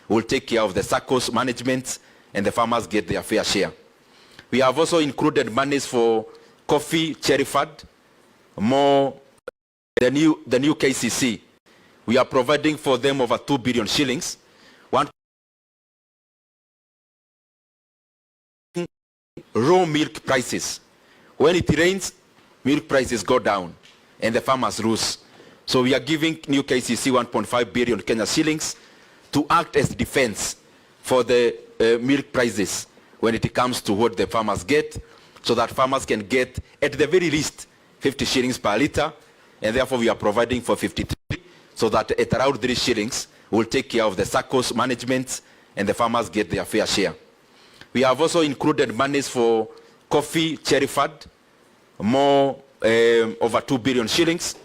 will take care of the SACCOs management and the farmers get their fair share. We have also included monies for coffee, cherry fund, more the new KCC. We are providing for them over 2 billion shillings. Raw milk prices. When it rains, milk prices go down and the farmers lose. So we are giving new KCC 1.5 billion Kenya shillings to act as defense for the milk prices when it comes to what the farmers get, so that farmers can get at the very least 50 shillings per litre, and therefore we are providing for 53, so that at around 3 shillings we'll take care of the SACCOs management and the farmers get their fair share. We have also included monies for coffee, cherry fund, more over 2 billion shillings.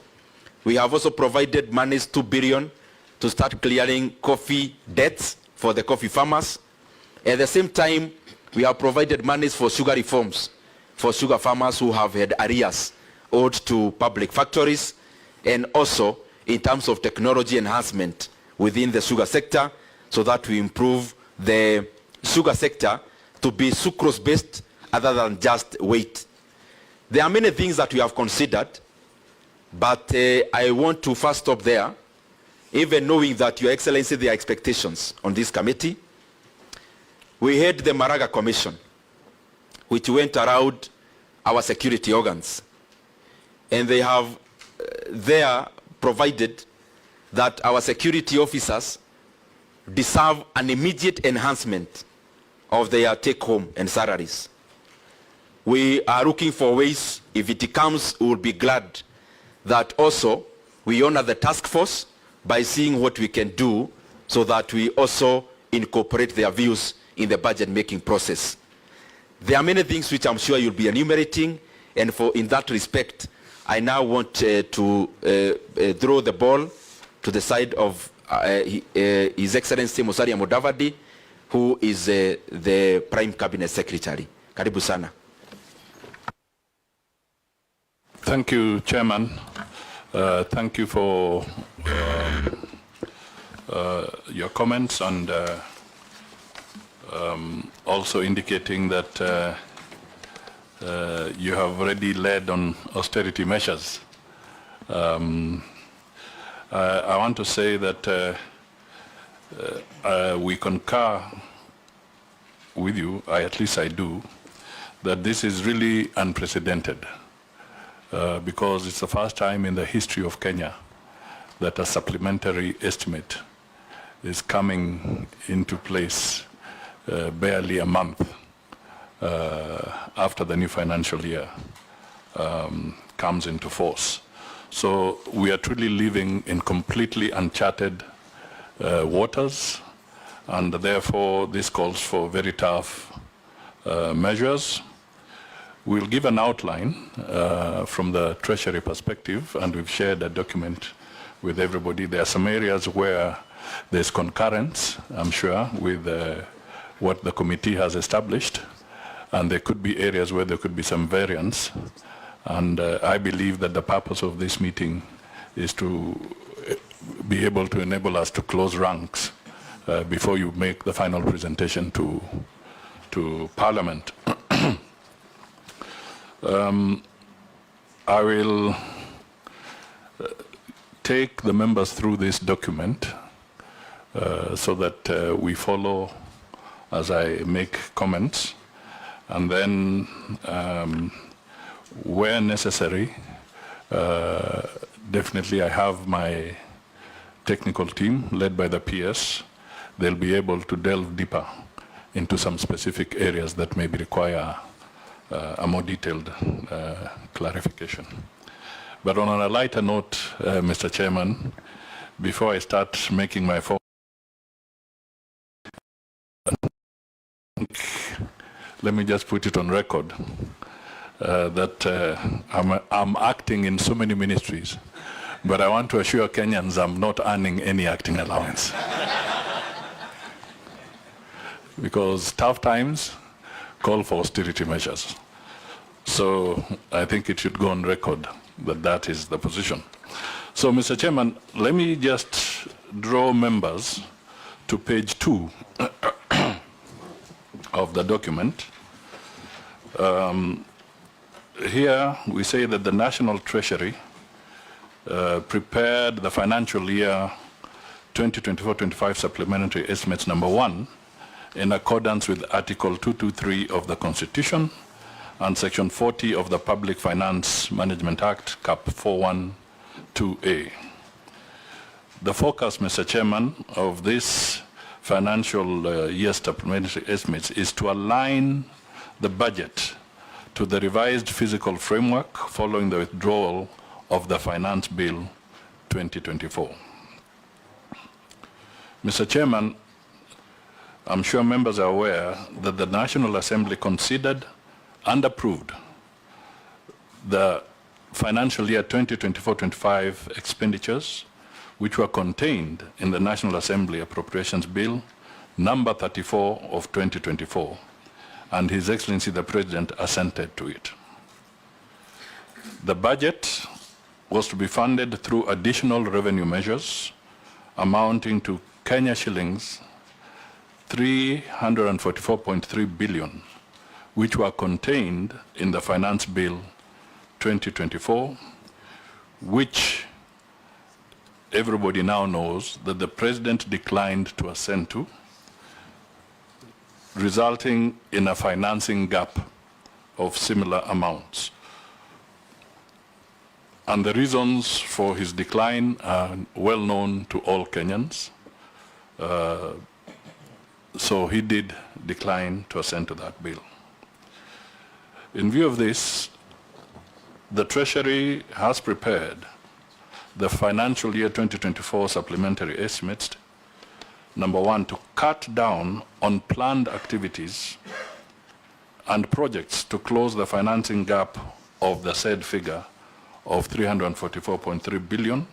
We have also provided monies 2 billion to start clearing coffee debts for the coffee farmers. At the same time, we have provided monies for sugar reforms for sugar farmers who have had arrears owed to public factories, and also in terms of technology enhancement within the sugar sector, so that we improve the sugar sector to be sucrose-based other than just weight. There are many things that we have considered, but I want to first stop there, even knowing that Your Excellency, there are expectations on this committee. We had the Maraga Commission, which went around our security organs, and they have there provided that our security officers deserve an immediate enhancement of their take-home and salaries. We are looking for ways, if it comes, we will be glad that also we honor the task force by seeing what we can do, so that we also incorporate their views in the budget making process. There are many things which I'm sure you'll be enumerating, and in that respect, I now want to throw the ball to the side of His Excellency Musalia Mudavadi, who is the Prime Cabinet Secretary. Karibu sana. Thank you, Chairman. Thank you for your comments, and also indicating that you have already led on austerity measures. I want to say that we concur with you, at least I do, that this is really unprecedented, because it's the first time in the history of Kenya that a supplementary estimate is coming into place barely a month after the new financial year comes into force. So we are truly living in completely uncharted waters, and therefore this calls for very tough measures. We'll give an outline from the Treasury perspective, and we've shared a document with everybody. There are some areas where there's concurrence, I'm sure, with what the committee has established, and there could be areas where there could be some variance. And I believe that the purpose of this meeting is to be able to enable us to close ranks before you make the final presentation to Parliament. I will take the members through this document so that we follow as I make comments, and then where necessary, definitely I have my technical team led by the PS. They'll be able to delve deeper into some specific areas that maybe require a more detailed clarification. But on a lighter note, Mr. Chairman, before I start making my let me just put it on record that I'm acting in so many ministries, but I want to assure Kenyans I'm not earning any acting allowance. Because tough times call for austerity measures. So I think it should go on record that that is the position. So, Mr. Chairman, let me just draw members to page 2 of the document, here we say that the National Treasury prepared the financial year 2024-25 supplementary estimates number 1 in accordance with Article 223 of the Constitution and Section 40 of the Public Finance Management Act, Cap 412A. The focus, Mr. Chairman, of this financial year supplementary estimates is to align the budget to the revised fiscal framework following the withdrawal of the Finance Bill 2024. Mr. Chairman, I'm sure members are aware that the National Assembly considered and approved the financial year 2024-25 expenditures, which were contained in the National Assembly Appropriations Bill number 34 of 2024, and His Excellency the President assented to it. The budget was to be funded through additional revenue measures amounting to Kenya shillings 344.3 billion, which were contained in the Finance Bill 2024, which everybody now knows that the President declined to assent to, resulting in a financing gap of similar amounts. And the reasons for his decline are well known to all Kenyans. So he did decline to assent to that bill. In view of this, the Treasury has prepared the financial year 2024 supplementary estimates, number 1, to cut down on planned activities and projects to close the financing gap of the said figure of 344.3 billion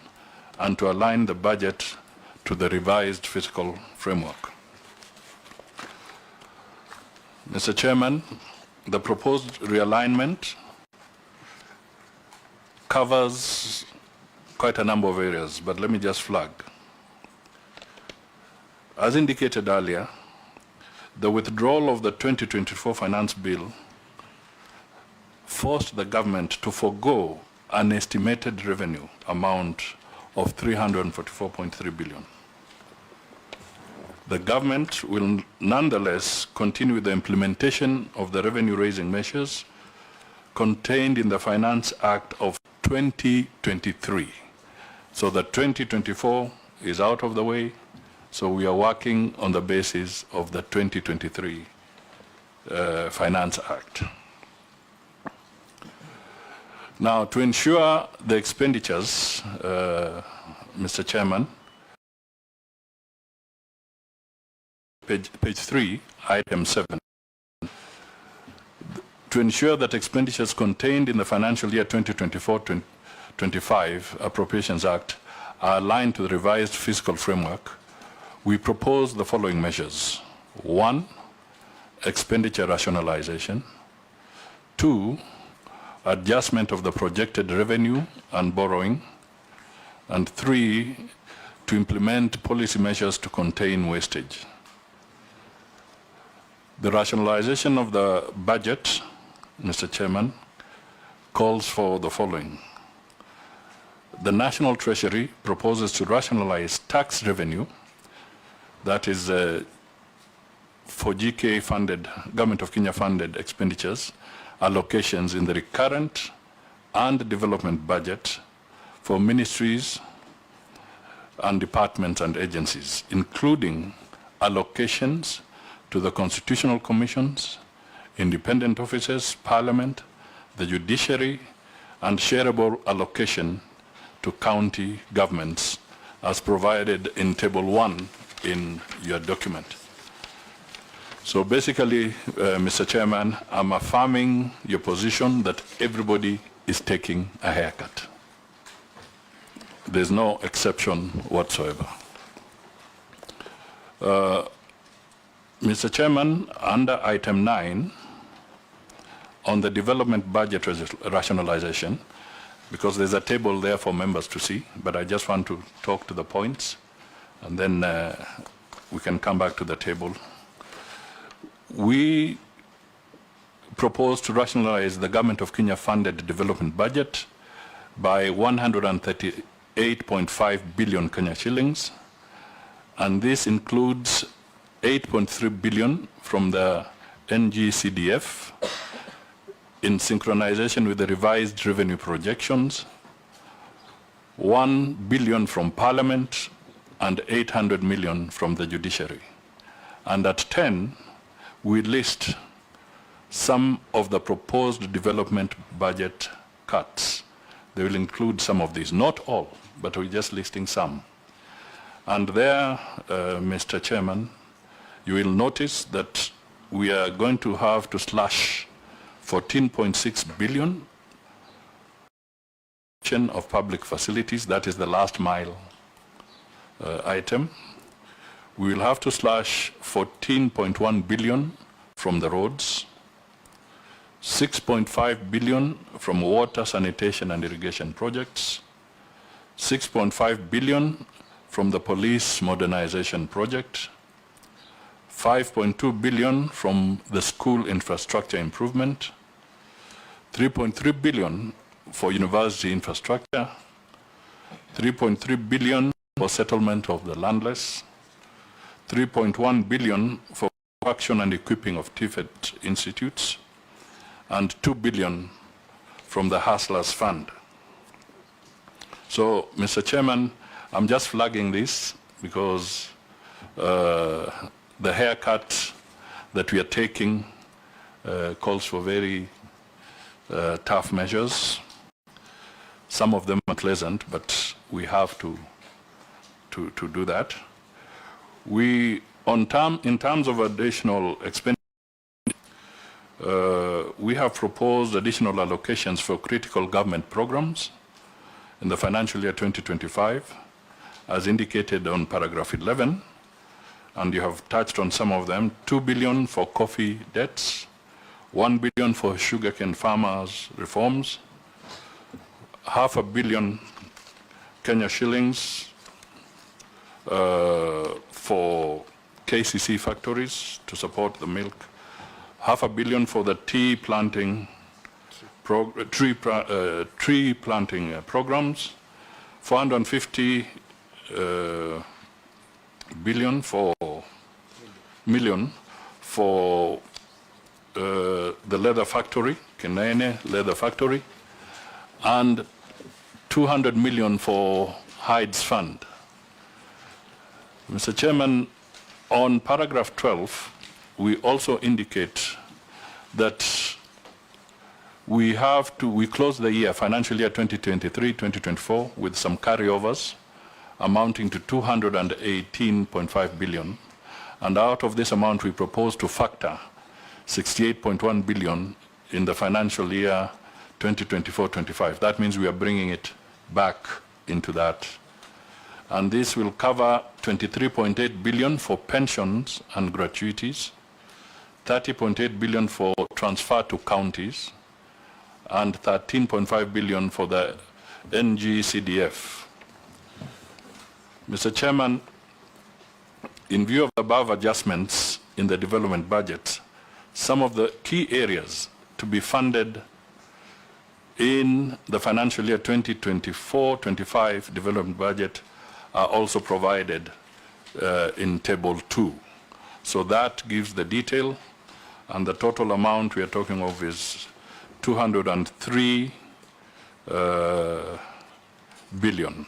and to align the budget to the revised fiscal framework. Mr. Chairman, the proposed realignment covers quite a number of areas, but let me just flag. As indicated earlier, the withdrawal of the 2024 Finance Bill forced the government to forego an estimated revenue amount of 344.3 billion. The government will nonetheless continue with the implementation of the revenue-raising measures contained in the Finance Act of 2023. So the 2024 is out of the way, so we are working on the basis of the 2023 Finance Act. Now, to ensure the expenditures, Mr. Chairman, page 3, item 7, to ensure that expenditures contained in the financial year 2024-25 Appropriations Act are aligned to the revised fiscal framework, we propose the following measures. 1, expenditure rationalization. 2, adjustment of the projected revenue and borrowing. And 3, to implement policy measures to contain wastage. The rationalization of the budget, Mr. Chairman, calls for the following. The National Treasury proposes to rationalize tax revenue, that is for GK funded, Government of Kenya funded expenditures, allocations in the recurrent and development budget for ministries and departments and agencies, including allocations to the constitutional commissions, independent offices, parliament, the judiciary, and shareable allocation to county governments as provided in Table 1 in your document. So basically, Mr. Chairman, I'm affirming your position that everybody is taking a haircut. There's no exception whatsoever. Mr. Chairman, under item 9, on the development budget rationalization, because there's a table there for members to see, but I just want to talk to the points, and then we can come back to the table. We propose to rationalize the government of Kenya funded development budget by 138.5 billion Kenya shillings, and this includes 8.3 billion from the NGCDF in synchronization with the revised revenue projections, 1 billion from Parliament, and 800 million from the judiciary. And at 10, we list some of the proposed development budget cuts. They will include some of these, not all, but we're just listing some. And there, Mr. Chairman, you will notice that we are going to have to slash 14.6 billion of public facilities. That is the last mile item. We will have to slash 14.1 billion from the roads, 6.5 billion from water, sanitation and irrigation projects, 6.5 billion from the police modernization project, 5.2 billion from the school infrastructure improvement, 3.3 billion for university infrastructure, 3.3 billion for settlement of the landless, 3.1 billion for action and equipping of TVET institutes, and 2 billion from the Hustlers Fund. So, Mr. Chairman, I'm just flagging this because the haircut that we are taking calls for very tough measures. Some of them are pleasant, but we have to do that. In terms of additional expenditure, we have proposed additional allocations for critical government programs in the financial year 2025, as indicated on paragraph 11, and you have touched on some of them. 2 billion for coffee debts, 1 billion for sugarcane farmers reforms, 500 million Kenya shillings for KCC factories to support the milk, 500 million for the tree planting programs, 450 million for the leather factory, Kenene leather factory, and 200 million for Hides Fund. Mr. Chairman, on paragraph 12, we also indicate that we close the year, financial year 2023-2024, with some carryovers amounting to 218.5 billion. And out of this amount, we propose to factor 68.1 billion in the financial year 2024-25. That means we are bringing it back into that. And this will cover 23.8 billion for pensions and gratuities, 30.8 billion for transfer to counties, and 13.5 billion for the NGCDF. Mr. Chairman, in view of the above adjustments in the development budget, some of the key areas to be funded in the financial year 2024-25 development budget are also provided in table 2. So that gives the detail, and the total amount we are talking of is 203 billion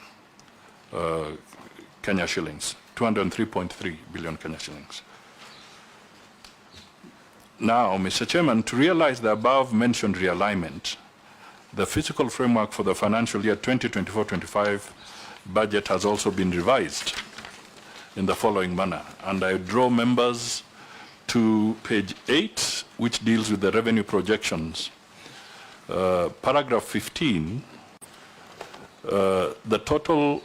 Kenya shillings, 203.3 billion Kenya shillings. Now, Mr. Chairman, to realize the above mentioned realignment, the fiscal framework for the financial year 2024-25 budget has also been revised in the following manner, and I draw members to page 8, which deals with the revenue projections. Paragraph 15, the total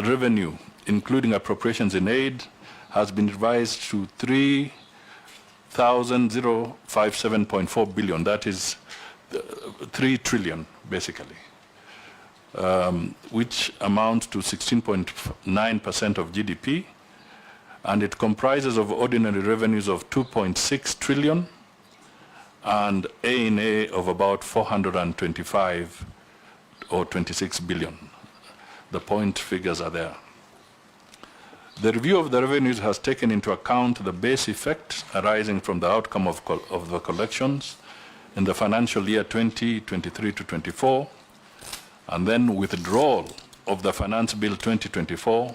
revenue, including appropriations in aid, has been revised to 3,057.4 billion. That is 3 trillion, basically, which amounts to 16.9% of GDP. and it comprises of ordinary revenues of 2.6 trillion and A&A of about 425 or 26 billion. The point figures are there. The review of the revenues has taken into account the base effect arising from the outcome of the collections in the financial year 2023 to 24, and then withdrawal of the Finance Bill 2024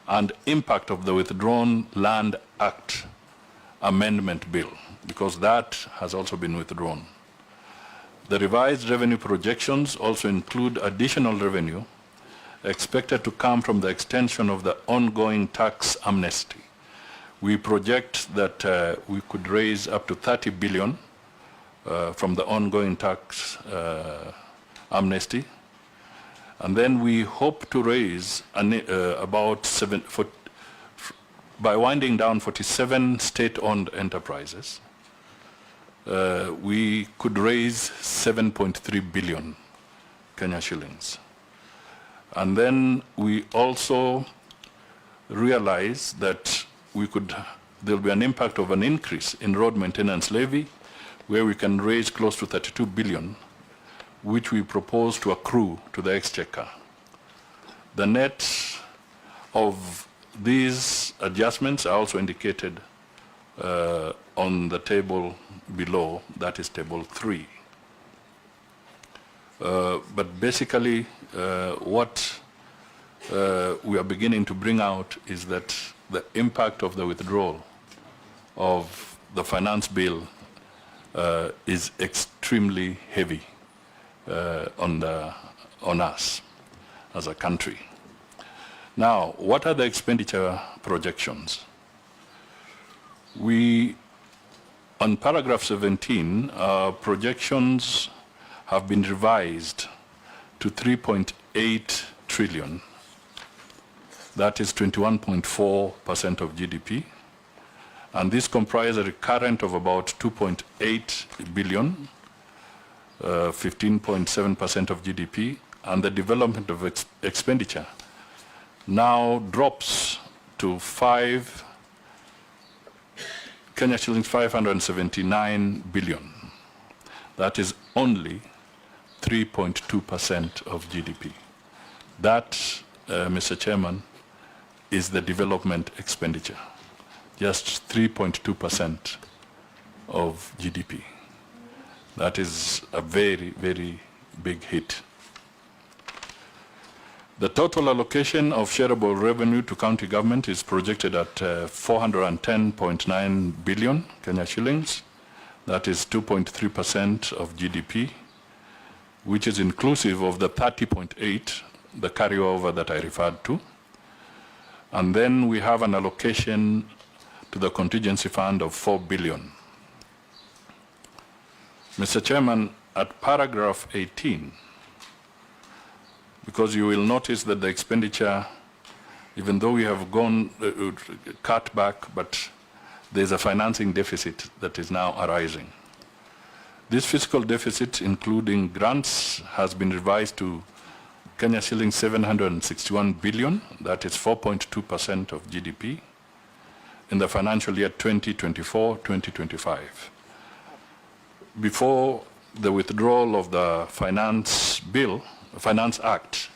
and impact of the Withdrawn Land Act Amendment Bill, because that has also been withdrawn. The revised revenue projections also include additional revenue expected to come from the extension of the ongoing tax amnesty. We project that we could raise up to 30 billion from the ongoing tax amnesty. And then we hope to raise by winding down 47 state-owned enterprises, we could raise 7.3 billion Kenya shillings. And then we also realize that there'll be an impact of an increase in road maintenance levy, where we can raise close to 32 billion, which we propose to accrue to the Exchequer. The net of these adjustments are also indicated on the table below, that is table 3. But basically, what we are beginning to bring out is that the impact of the withdrawal of the finance bill is extremely heavy on us as a country. Now, what are the expenditure projections? On paragraph 17, our projections have been revised to 3.8 trillion. That is 21.4% of GDP. And this comprises a recurrent of about 2.8 billion, 15.7% of GDP, and the development of expenditure now drops to Kenya shillings 579 billion. That is only 3.2% of GDP. That, Mr. Chairman, is the development expenditure. Just 3.2% of GDP. That is a very, very big hit. The total allocation of shareable revenue to county government is projected at 410.9 billion Kenya shillings. That is 2.3% of GDP, which is inclusive of the 30.8, the carryover that I referred to. And then we have an allocation to the contingency fund of 4 billion. Mr. Chairman, at paragraph 18, because you will notice that the expenditure, even though we have gone cut back, but there's a financing deficit that is now arising. This fiscal deficit, including grants, has been revised to Kenya shillings 761 billion, that is 4.2% of GDP, in the financial year 2024-2025. Before the withdrawal of the Finance Act,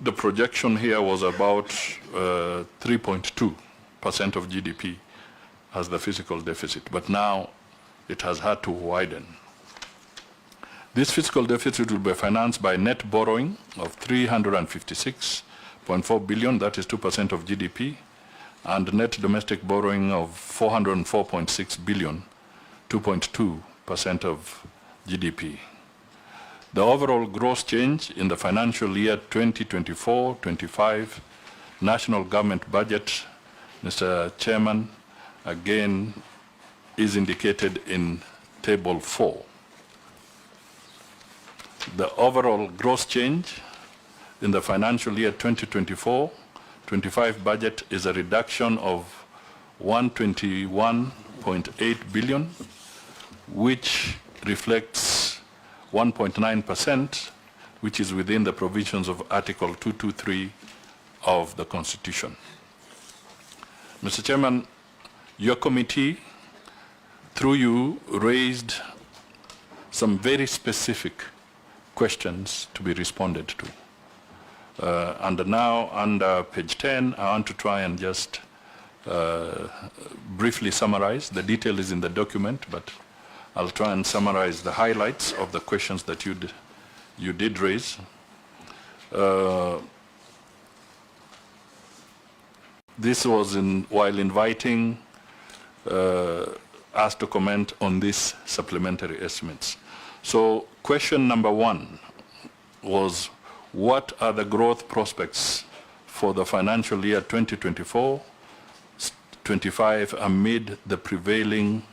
the projection here was about 3.2% of GDP as the fiscal deficit, but now it has had to widen. This fiscal deficit will be financed by net borrowing of 356.4 billion, that is 2% of GDP, and net domestic borrowing of 404.6 billion, 2.2% of GDP. The overall gross change in the financial year 2024-25 national government budget, Mr. Chairman, again is indicated in table 4. The overall gross change in the financial year 2024-25 budget is a reduction of 121.8 billion, which reflects 1.9%, which is within the provisions of Article 223 of the Constitution. Mr. Chairman, your committee, through you, raised some very specific questions to be responded to. And now, under page 10, I want to try and just briefly summarize. The detail is in the document, but I'll try and summarize the highlights of the questions that you did raise. This was while inviting us to comment on these supplementary estimates. So question number 1 was, what are the growth prospects for the financial year 2024-25 amid the prevailing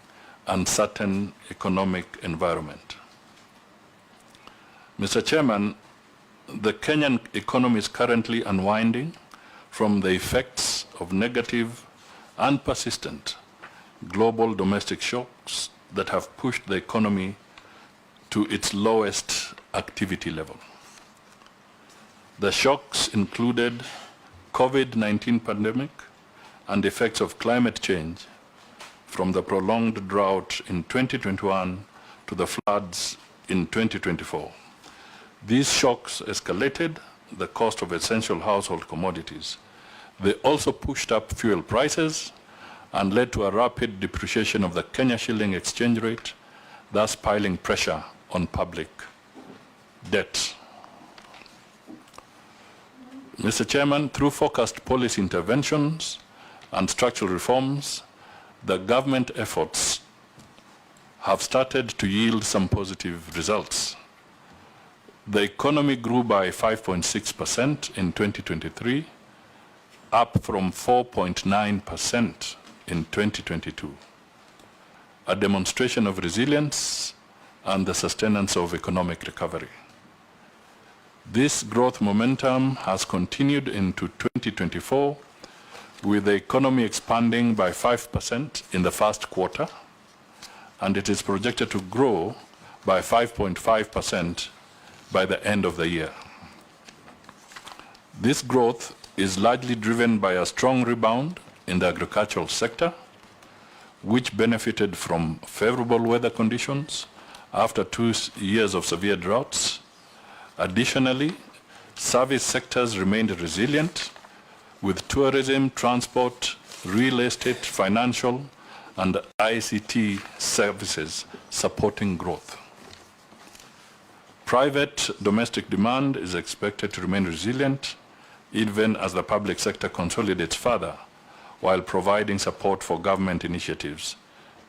uncertain economic environment? Mr. Chairman, the Kenyan economy is currently unwinding from the effects of negative and persistent global domestic shocks that have pushed the economy to its lowest activity level. The shocks included COVID-19 pandemic and effects of climate change, from the prolonged drought in 2021 to the floods in 2024. These shocks escalated the cost of essential household commodities. They also pushed up fuel prices and led to a rapid depreciation of the Kenya shilling exchange rate, thus piling pressure on public debt. Mr. Chairman, through focused policy interventions and structural reforms, the government efforts have started to yield some positive results. The economy grew by 5.6% in 2023, up from 4.9% in 2022, a demonstration of resilience and the sustenance of economic recovery. This growth momentum has continued into 2024, with the economy expanding by 5% in the first quarter, and it is projected to grow by 5.5% by the end of the year. This growth is largely driven by a strong rebound in the agricultural sector, which benefited from favorable weather conditions after 2 years of severe droughts. Additionally, service sectors remained resilient, with tourism, transport, real estate, financial, and ICT services supporting growth. Private domestic demand is expected to remain resilient, even as the public sector consolidates further, while providing support for government initiatives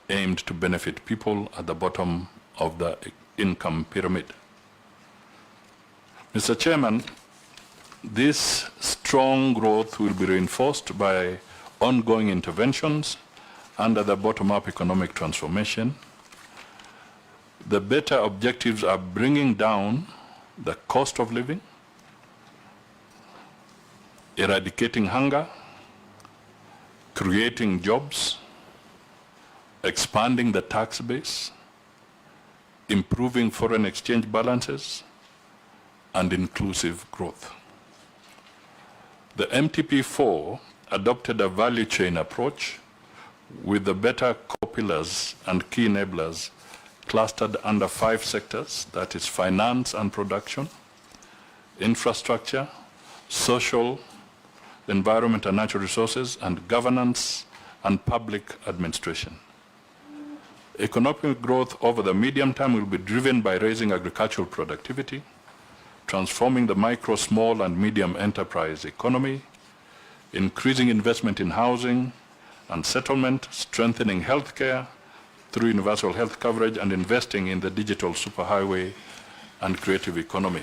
aimed to benefit people at the bottom of the income pyramid. Mr. Chairman, this strong growth will be reinforced by ongoing interventions under the bottom-up economic transformation. The better objectives are bringing down the cost of living, eradicating hunger, creating jobs, expanding the tax base, improving foreign exchange balances, and inclusive growth. The MTP4 adopted a value chain approach with the better core pillars and key enablers clustered under 5 sectors, that is finance and production, infrastructure, social, environment and natural resources, and governance and public administration. Economic growth over the medium term will be driven by raising agricultural productivity, transforming the micro, small, and medium enterprise economy, increasing investment in housing and settlement, strengthening healthcare through universal health coverage, and investing in the digital superhighway and creative economy.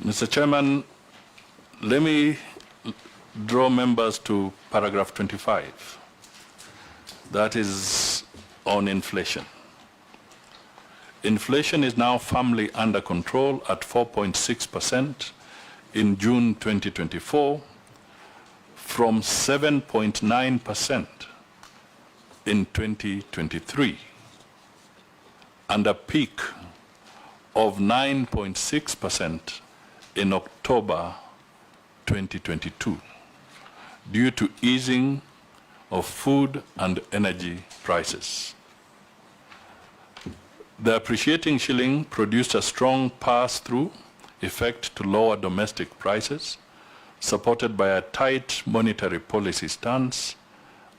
Mr. Chairman, let me draw members to paragraph 25. That is on inflation. Inflation is now firmly under control at 4.6% in June 2024, from 7.9% in 2023, and a peak of 9.6% in October 2022. due to easing of food and energy prices. The appreciating shilling produced a strong pass-through effect to lower domestic prices, supported by a tight monetary policy stance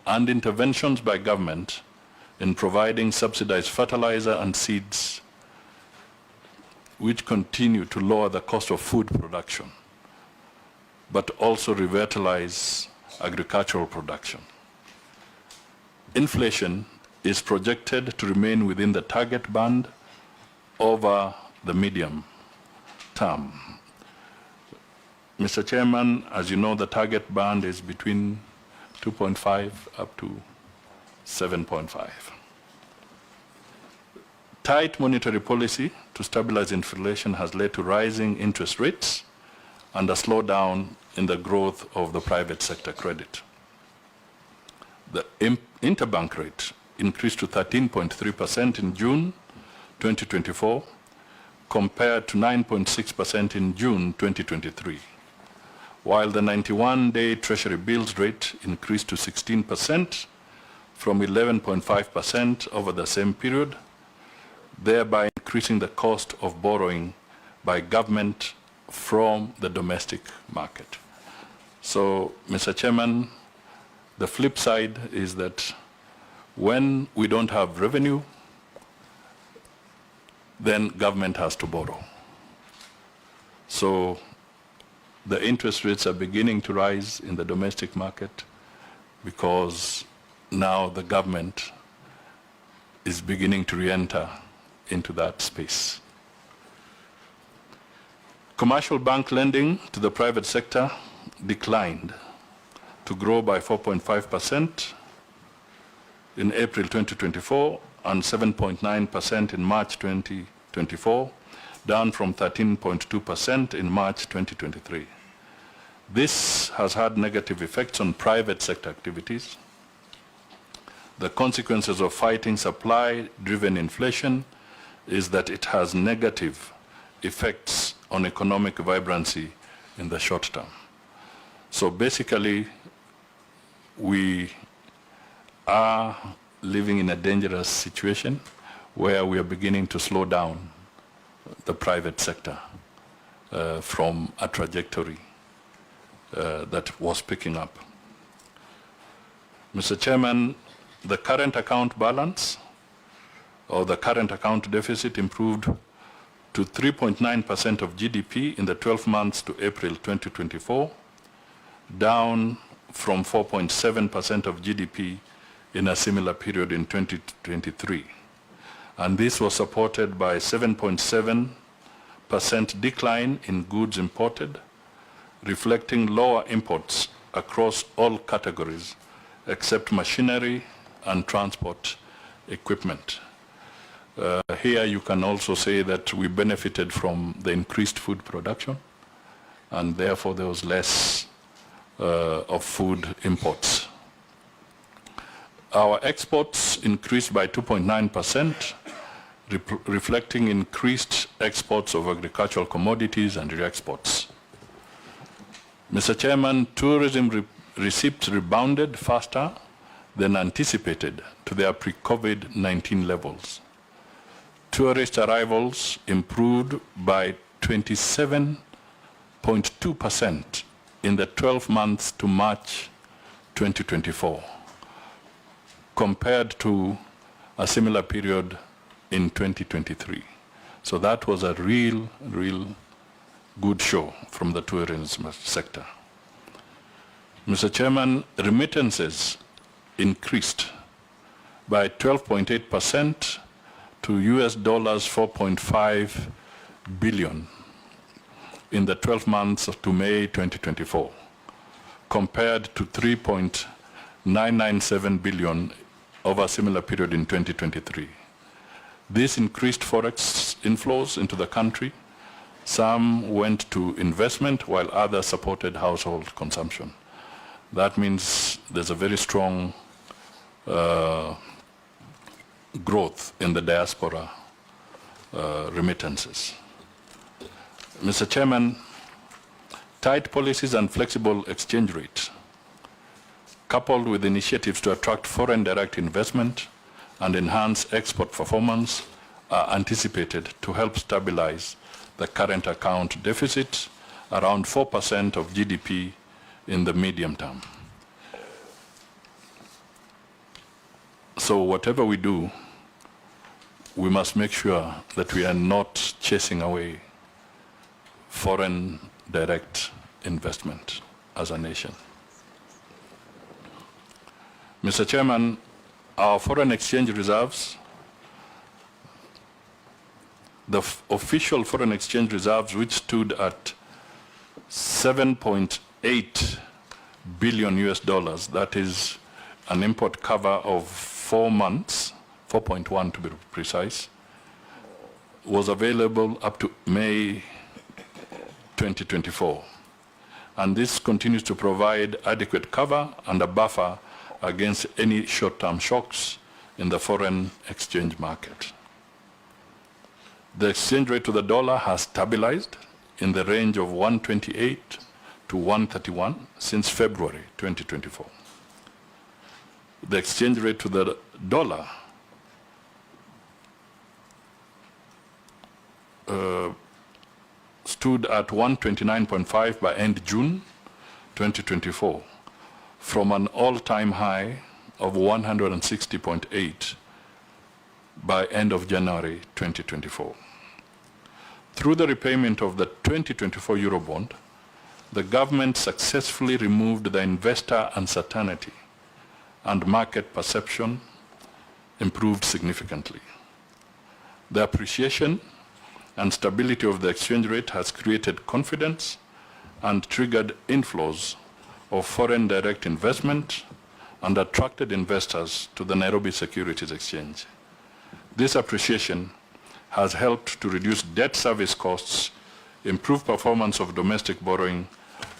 and interventions by government in providing subsidized fertilizer and seeds, which continue to lower the cost of food production, but also revitalize agricultural production. Inflation is projected to remain within the target band over the medium term. Mr. Chairman, as you know, the target band is between 2.5 up to 7.5. Tight monetary policy to stabilize inflation has led to rising interest rates and a slowdown in the growth of the private sector credit. The interbank rate increased to 13.3% in June 2024, compared to 9.6% in June 2023, while the 91-day Treasury bills rate increased to 16% from 11.5% over the same period, thereby increasing the cost of borrowing by government from the domestic market. So, Mr. Chairman, the flip side is that when we don't have revenue, then government has to borrow. So the interest rates are beginning to rise in the domestic market because now the government is beginning to re-enter into that space. Commercial bank lending to the private sector declined to grow by 4.5% in April 2024 and 7.9% in March 2024, down from 13.2% in March 2023. This has had negative effects on private sector activities. The consequences of fighting supply-driven inflation is that it has negative effects on economic vibrancy in the short term. So basically, we are living in a dangerous situation where we are beginning to slow down the private sector from a trajectory that was picking up. Mr. Chairman, the current account balance or the current account deficit improved to 3.9% of GDP in the 12 months to April 2024, down from 4.7% of GDP in a similar period in 2023. And this was supported by 7.7% decline in goods imported, reflecting lower imports across all categories except machinery and transport equipment. Here you can also say that we benefited from the increased food production, and therefore there was less of food imports. Our exports increased by 2.9%, reflecting increased exports of agricultural commodities and re-exports. Mr. Chairman, tourism receipts rebounded faster than anticipated to their pre-COVID-19 levels. Tourist arrivals improved by 27.2% in the 12 months to March 2024, compared to a similar period in 2023. So that was a real good show from the tourism sector. Mr. Chairman, remittances increased by 12.8% to US $4.5 billion in the 12 months to May 2024, compared to 3.997 billion over a similar period in 2023. This increased forex inflows into the country. Some went to investment while others supported household consumption. That means there's a very strong growth in the diaspora remittances. Mr. Chairman, tight policies and flexible exchange rate coupled with initiatives to attract foreign direct investment and enhance export performance, are anticipated to help stabilize the current account deficit around 4% of GDP in the medium term. So whatever we do, we must make sure that we are not chasing away foreign direct investment as a nation. Mr. Chairman, our foreign exchange reserves, the official foreign exchange reserves, which stood at 7.8 billion US dollars, that is an import cover of 4 months, 4.1 to be precise, was available up to May 2024. And this continues to provide adequate cover and a buffer against any short-term shocks in the foreign exchange market. The exchange rate to the dollar has stabilized in the range of 128 to 131 since February 2024. The exchange rate to the dollar stood at 129.5 by end June 2024, from an all-time high of 160.8 by end of January 2024. Through the repayment of the 2024 Eurobond, the government successfully removed the investor uncertainty and market perception improved significantly. The appreciation and stability of the exchange rate has created confidence and triggered inflows of foreign direct investment and attracted investors to the Nairobi Securities Exchange. This appreciation has helped to reduce debt service costs, improve performance of domestic borrowing,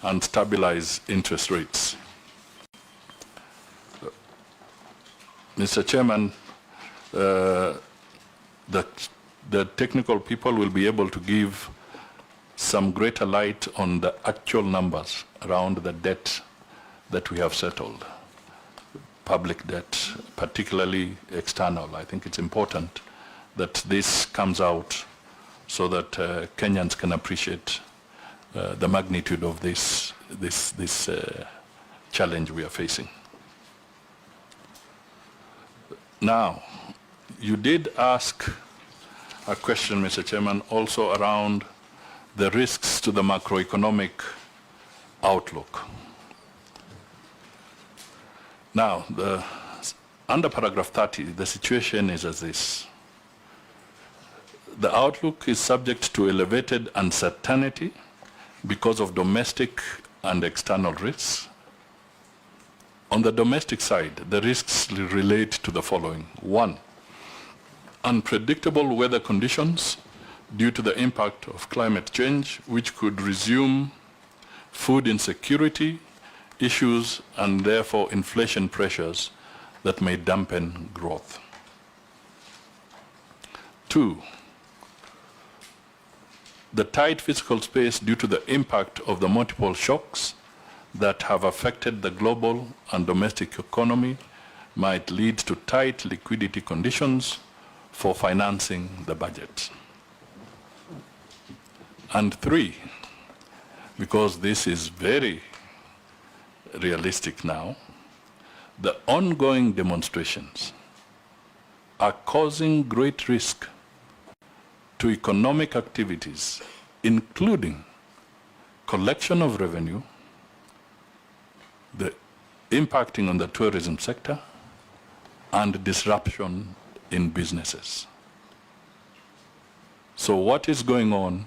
and stabilize interest rates. Mr. Chairman, the technical people will be able to give some greater light on the actual numbers around the debt that we have settled, public debt, particularly external. I think it's important that this comes out so that Kenyans can appreciate the magnitude of this challenge we are facing. Now, you did ask a question, Mr. Chairman, also around the risks to the macroeconomic outlook. Now, under paragraph 30, the situation is as this. The outlook is subject to elevated uncertainty because of domestic and external risks. On the domestic side, the risks relate to the following. 1, unpredictable weather conditions due to the impact of climate change, which could resume food insecurity issues and therefore inflation pressures that may dampen growth. 2, the tight fiscal space due to the impact of the multiple shocks that have affected the global and domestic economy might lead to tight liquidity conditions for financing the budget. And 3, because this is very realistic now, the ongoing demonstrations are causing great risk to economic activities, including collection of revenue, the impacting on the tourism sector, and disruption in businesses. So what is going on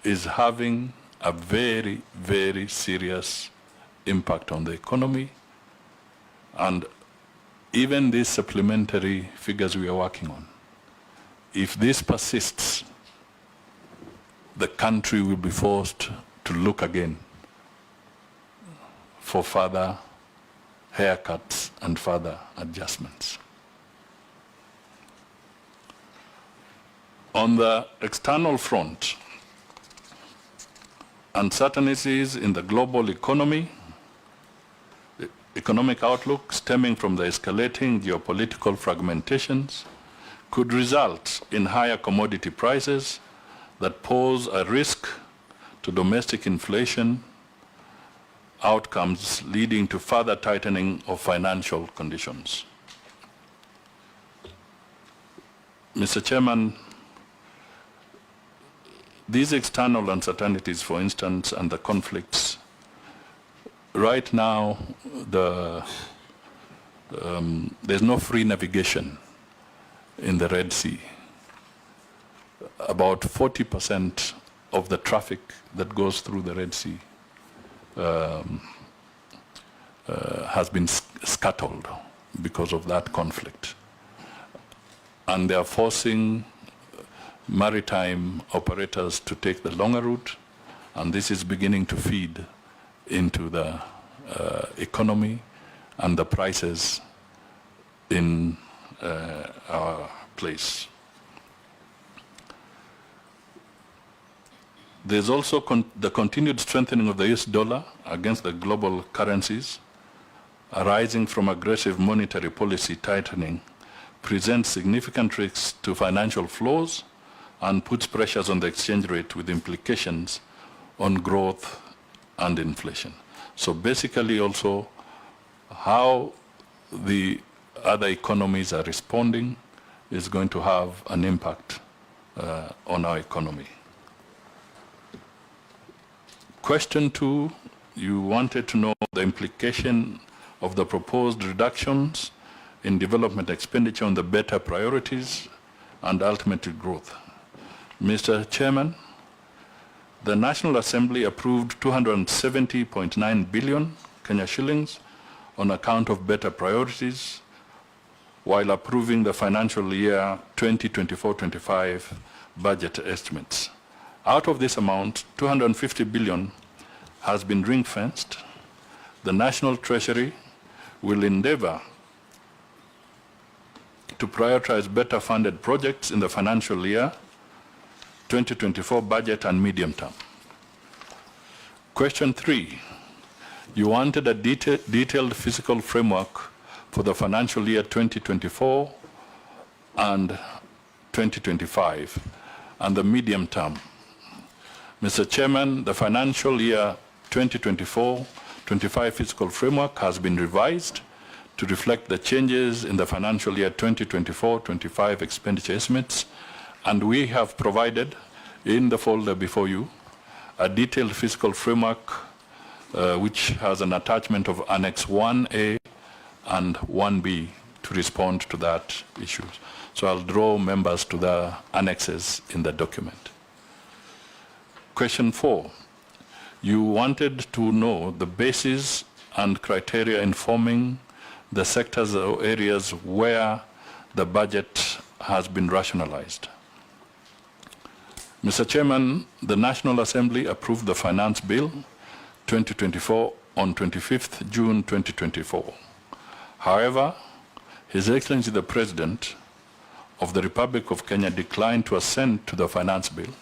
is having a very, very serious impact on the economy, and even these supplementary figures we are working on, if this persists, the country will be forced to look again for further haircuts and further adjustments. On the external front, uncertainties in the global economy economic outlook stemming from the escalating geopolitical fragmentations could result in higher commodity prices that pose a risk to domestic inflation outcomes, leading to further tightening of financial conditions. Mr. Chairman, these external uncertainties, for instance, and the conflicts, right now there's no free navigation in the Red Sea. About 40% of the traffic that goes through the Red Sea has been scuttled because of that conflict. And they are forcing maritime operators to take the longer route, and this is beginning to feed into the economy and the prices in our place. There's also the continued strengthening of the US dollar against the global currencies arising from aggressive monetary policy tightening presents significant risks to financial flows and puts pressures on the exchange rate with implications on growth and inflation. So basically also how the other economies are responding is going to have an impact on our economy. Question 2, you wanted to know the implication of the proposed reductions in development expenditure on the better priorities and ultimately growth. Mr. Chairman, the National Assembly approved 270.9 billion Kenya shillings on account of better priorities while approving the financial year 2024-25 budget estimates. Out of this amount, 250 billion has been ring-fenced. The National Treasury will endeavor to prioritize better funded projects in the financial year 2024 budget and medium term. Question 3, you wanted a detailed fiscal framework for the financial year 2024 and 2025 and the medium term. Mr. Chairman, the financial year 2024-25 fiscal framework has been revised to reflect the changes in the financial year 2024-25 expenditure estimates, and we have provided in the folder before you a detailed fiscal framework which has an attachment of Annex 1A and 1B to respond to that issue. So I'll draw members to the annexes in the document. Question 4, you wanted to know the basis and criteria informing the sectors or areas where the budget has been rationalized. Mr. Chairman, the National Assembly approved the Finance Bill 2024 on 25th June 2024. However, His Excellency the President of the Republic of Kenya declined to assent to the Finance Bill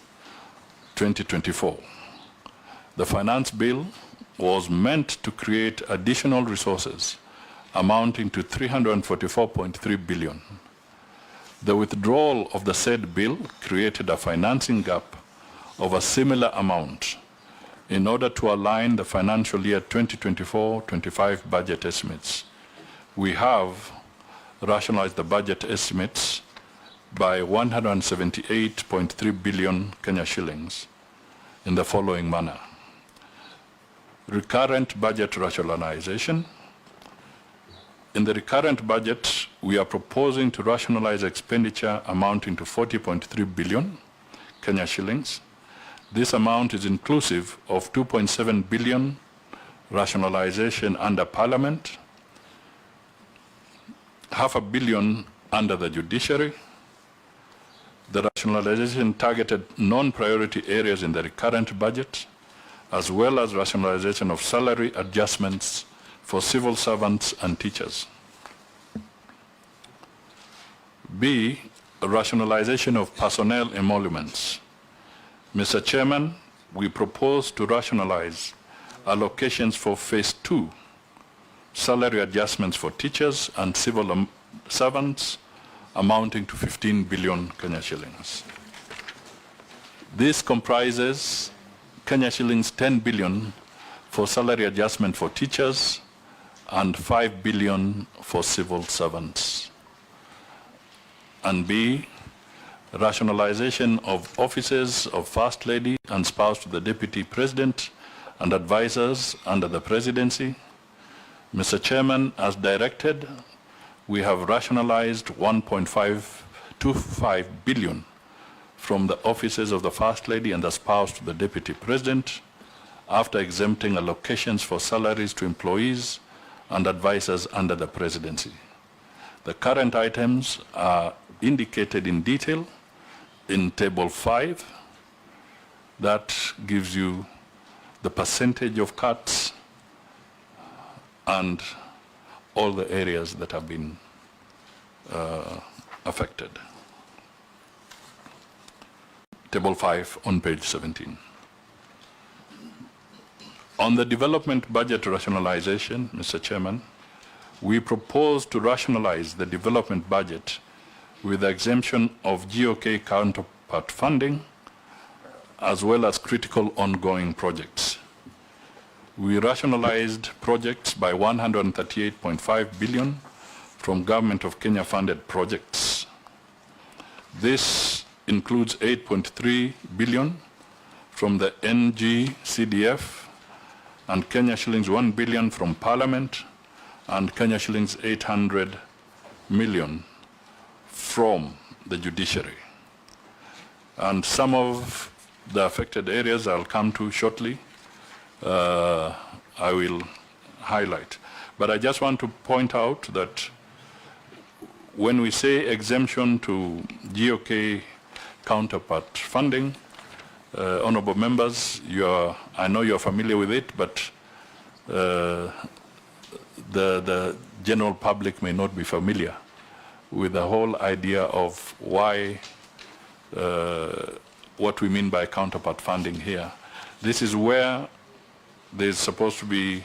2024. The Finance Bill was meant to create additional resources amounting to 344.3 billion. The withdrawal of the said bill created a financing gap of a similar amount in order to align the financial year 2024-25 budget estimates. We have rationalized the budget estimates by 178.3 billion Kenya shillings in the following manner. Recurrent budget rationalization. In the recurrent budget, we are proposing to rationalize expenditure amounting to 40.3 billion Kenya shillings. This amount is inclusive of 2.7 billion rationalization under Parliament, $500 million under the judiciary. The rationalization targeted non-priority areas in the recurrent budget, as well as rationalization of salary adjustments for civil servants and teachers. B, rationalization of personnel emoluments. Mr. Chairman, we propose to rationalize allocations for Phase 2 salary adjustments for teachers and civil servants amounting to 15 billion Kenya shillings. This comprises Kenya shillings 10 billion for salary adjustment for teachers and 5 billion for civil servants. And B, rationalization of offices of First Lady and spouse to the Deputy President and advisors under the Presidency. Mr. Chairman, as directed, we have rationalized 1.525 billion from the offices of the First Lady and the spouse to the Deputy President after exempting allocations for salaries to employees and advisors under the Presidency. The current items are indicated in detail in Table 5. That gives you the percentage of cuts and all the areas that have been affected. Table 5 on page 17. On the development budget rationalization, Mr. Chairman, we propose to rationalize the development budget with the exemption of GOK counterpart funding as well as critical ongoing projects. We rationalized projects by 138.5 billion from Government of Kenya funded projects. This includes 8.3 billion from the NGCDF and Kenya shillings 1 billion from Parliament and Kenya shillings 800 million from the judiciary. And some of the affected areas I'll come to shortly. I will highlight. But I just want to point out that when we say exemption to GOK counterpart funding, honorable members, I know you're familiar with it, but the general public may not be familiar with the whole idea of why, what we mean by counterpart funding here. This is where there's supposed to be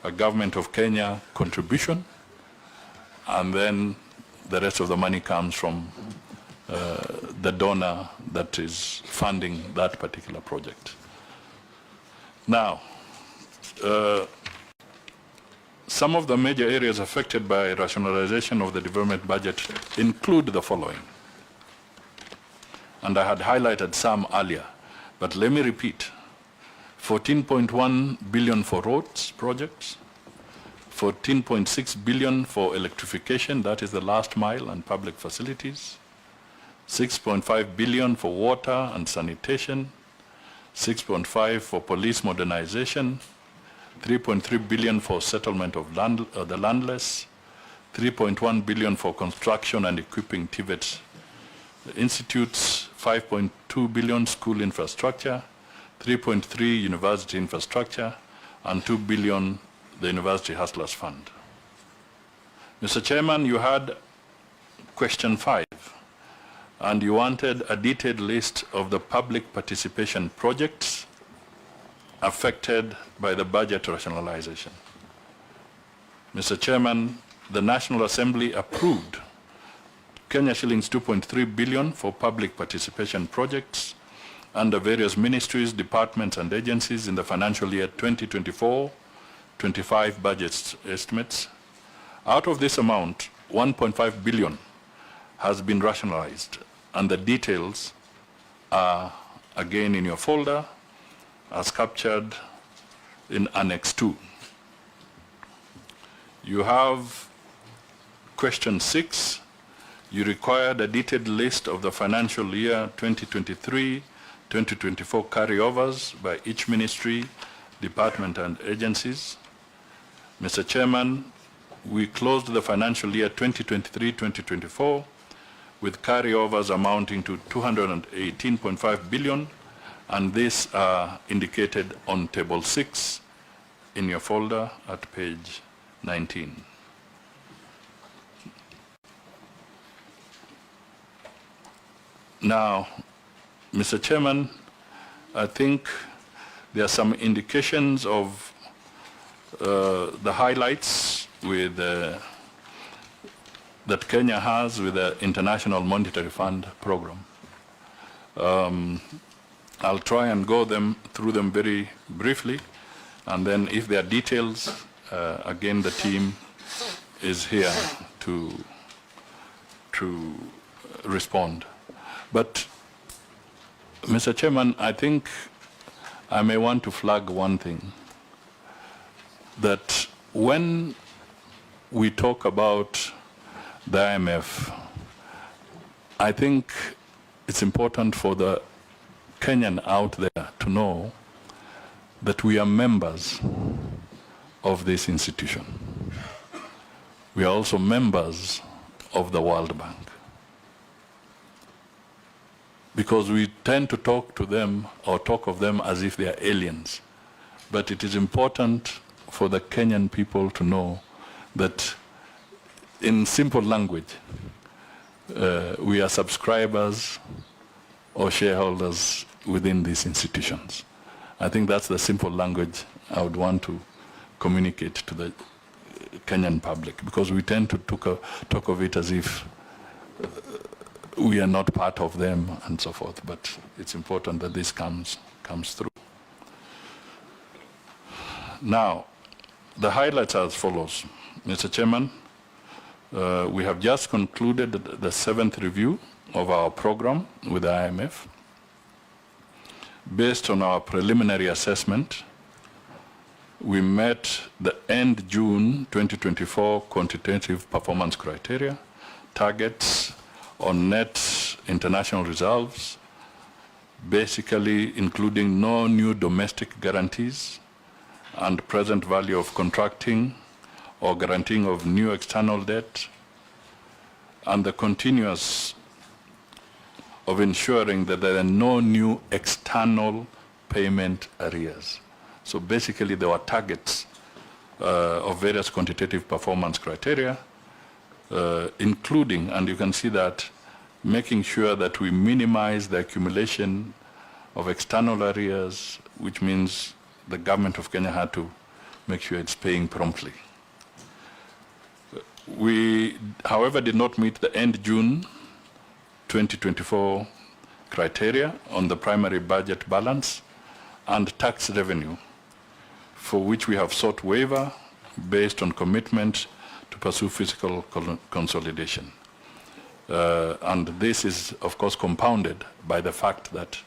a Government of Kenya contribution, and then the rest of the money comes from the donor that is funding that particular project. Now, some of the major areas affected by rationalization of the development budget include the following. And I had highlighted some earlier, but let me repeat. 14.1 billion for roads projects, 14.6 billion for electrification, that is the last mile and public facilities, 6.5 billion for water and sanitation, 6.5 for police modernization, 3.3 billion for settlement of the landless, 3.1 billion for construction and equipping TVET institutes, 5.2 billion school infrastructure, 3.3 university infrastructure, and 2 billion the University Hustlers Fund. Mr. Chairman, you had question 5, and you wanted a detailed list of the public participation projects affected by the budget rationalization. Mr. Chairman, the National Assembly approved Kenya shillings 2.3 billion for public participation projects under various ministries, departments, and agencies in the financial year 2024-25 budget estimates. Out of this amount, 1.5 billion has been rationalized, and the details are again in your folder as captured in Annex 2. You have question 6. You required a detailed list of the financial year 2023-2024 carryovers by each ministry, department, and agencies. Mr. Chairman, we closed the financial year 2023-2024 with carryovers amounting to 218.5 billion, and these are indicated on Table 6 in your folder at page 19. Now, Mr. Chairman, I think there are some indications of the highlights with that Kenya has with the International Monetary Fund program. I'll try and go through them very briefly, and then if there are details, again the team is here to respond. But Mr. Chairman, I think I may want to flag one thing, that when we talk about the IMF, I think it's important for the Kenyan out there to know that we are members of this institution. We are also members of the World Bank. Because we tend to talk to them or talk of them as if they are aliens. But it is important for the Kenyan people to know that in simple language, we are subscribers or shareholders within these institutions. I think that's the simple language I would want to communicate to the Kenyan public, because we tend to talk of it as if we are not part of them and so forth, but it's important that this comes through. Now, the highlights are as follows. Mr. Chairman, we have just concluded the 7th review of our program with the IMF. Based on our preliminary assessment, we met the end June 2024 quantitative performance criteria, targets on net international reserves, basically including no new domestic guarantees and present value of contracting or guaranteeing of new external debt, and the continuous of ensuring that there are no new external payment arrears. So basically there were targets of various quantitative performance criteria, including, and you can see that, making sure that we minimize the accumulation of external arrears, which means the government of Kenya had to make sure it's paying promptly. We, however, did not meet the end June 2024 criteria on the primary budget balance and tax revenue, for which we have sought waiver based on commitment to pursue fiscal consolidation. And this is, of course, compounded by the fact that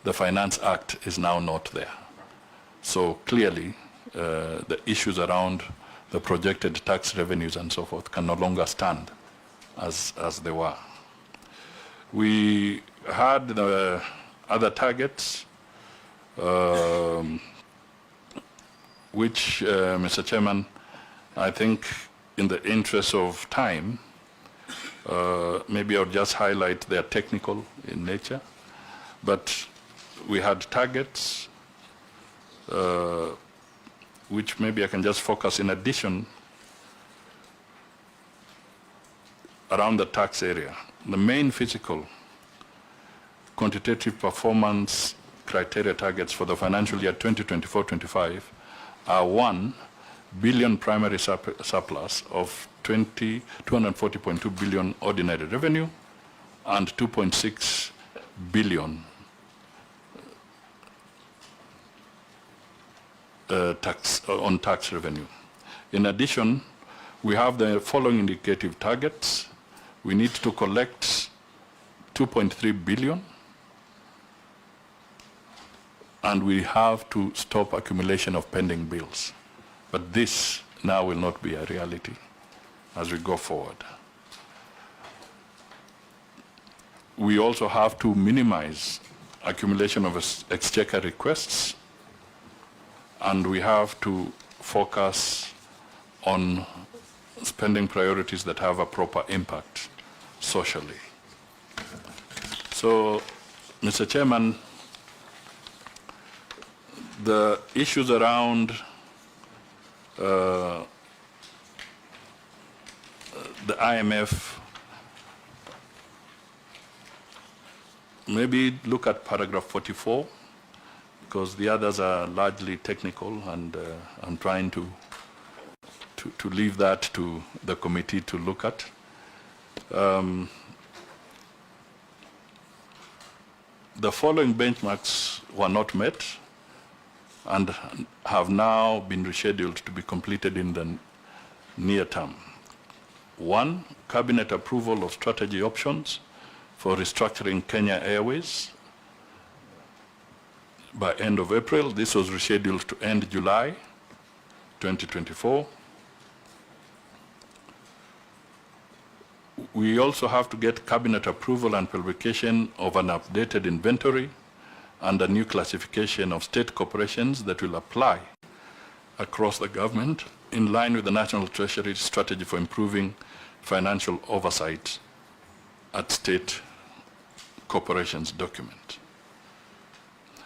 the Finance Act is now not there. So clearly, the issues around the projected tax revenues and so forth can no longer stand as they were. We had other targets, which, Mr. Chairman, I think in the interest of time, maybe I'll just highlight they are technical in nature, but we had targets which maybe I can just focus in addition around the tax area. The main physical quantitative performance criteria targets for the financial year 2024-25 are 1 billion primary surplus of 240.2 billion ordinary revenue and 2.6 billion on tax revenue. In addition, we have the following indicative targets. We need to collect 2.3 billion, and we have to stop accumulation of pending bills. But this now will not be a reality as we go forward. We also have to minimize accumulation of exchequer requests, and we have to focus on spending priorities that have a proper impact socially. So, Mr. Chairman, the issues around the IMF, maybe look at paragraph 44, because the others are largely technical, and I'm trying to to leave that to the committee to look at. The following benchmarks were not met and have now been rescheduled to be completed in the near term. 1, cabinet approval of strategy options for restructuring Kenya Airways by end of April. This was rescheduled to end July 2024. We also have to get cabinet approval and publication of an updated inventory and a new classification of state corporations that will apply across the government in line with the National Treasury strategy for improving financial oversight at state corporations document.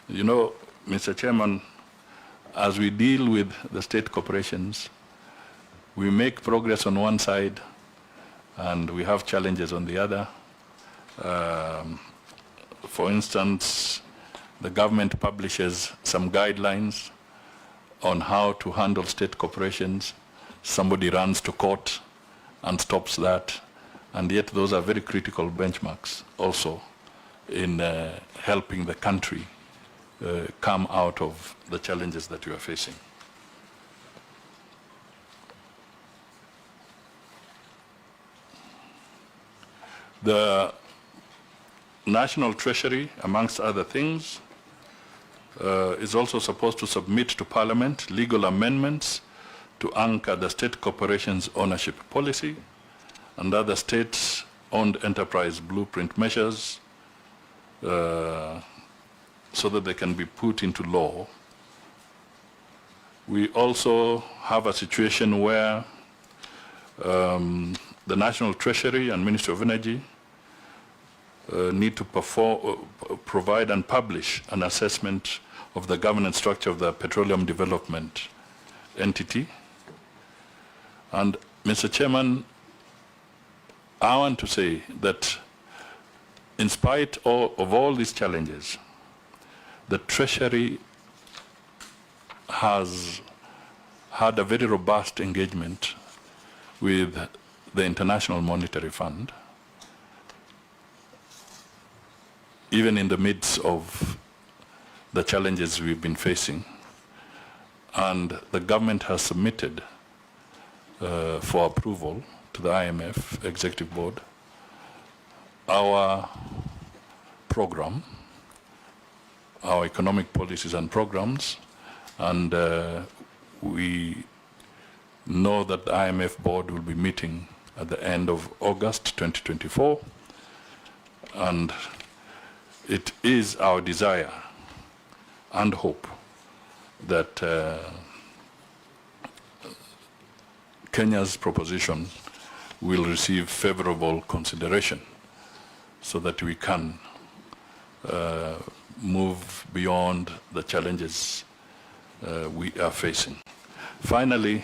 You know, Mr. Chairman, as we deal with the state corporations, we make progress on one side and we have challenges on the other. For instance, the government publishes some guidelines on how to handle state corporations. Somebody runs to court and stops that, and yet those are very critical benchmarks also in helping the country come out of the challenges that we are facing. The National Treasury, amongst other things, is also supposed to submit to Parliament legal amendments to anchor the state corporation's ownership policy and other state-owned enterprise blueprint measures so that they can be put into law. We also have a situation where the National Treasury and Ministry of Energy need to provide and publish an assessment of the governance structure of the Petroleum Development Entity. And Mr. Chairman, I want to say that in spite of all these challenges, the Treasury has had a very robust engagement with the International Monetary Fund, even in the midst of the challenges we've been facing. And the government has submitted for approval to the IMF Executive Board our program, our economic policies and programs, and we know that the IMF board will be meeting at the end of August 2024, and it is our desire and hope that Kenya's proposition will receive favorable consideration so that we can move beyond the challenges we are facing. Finally,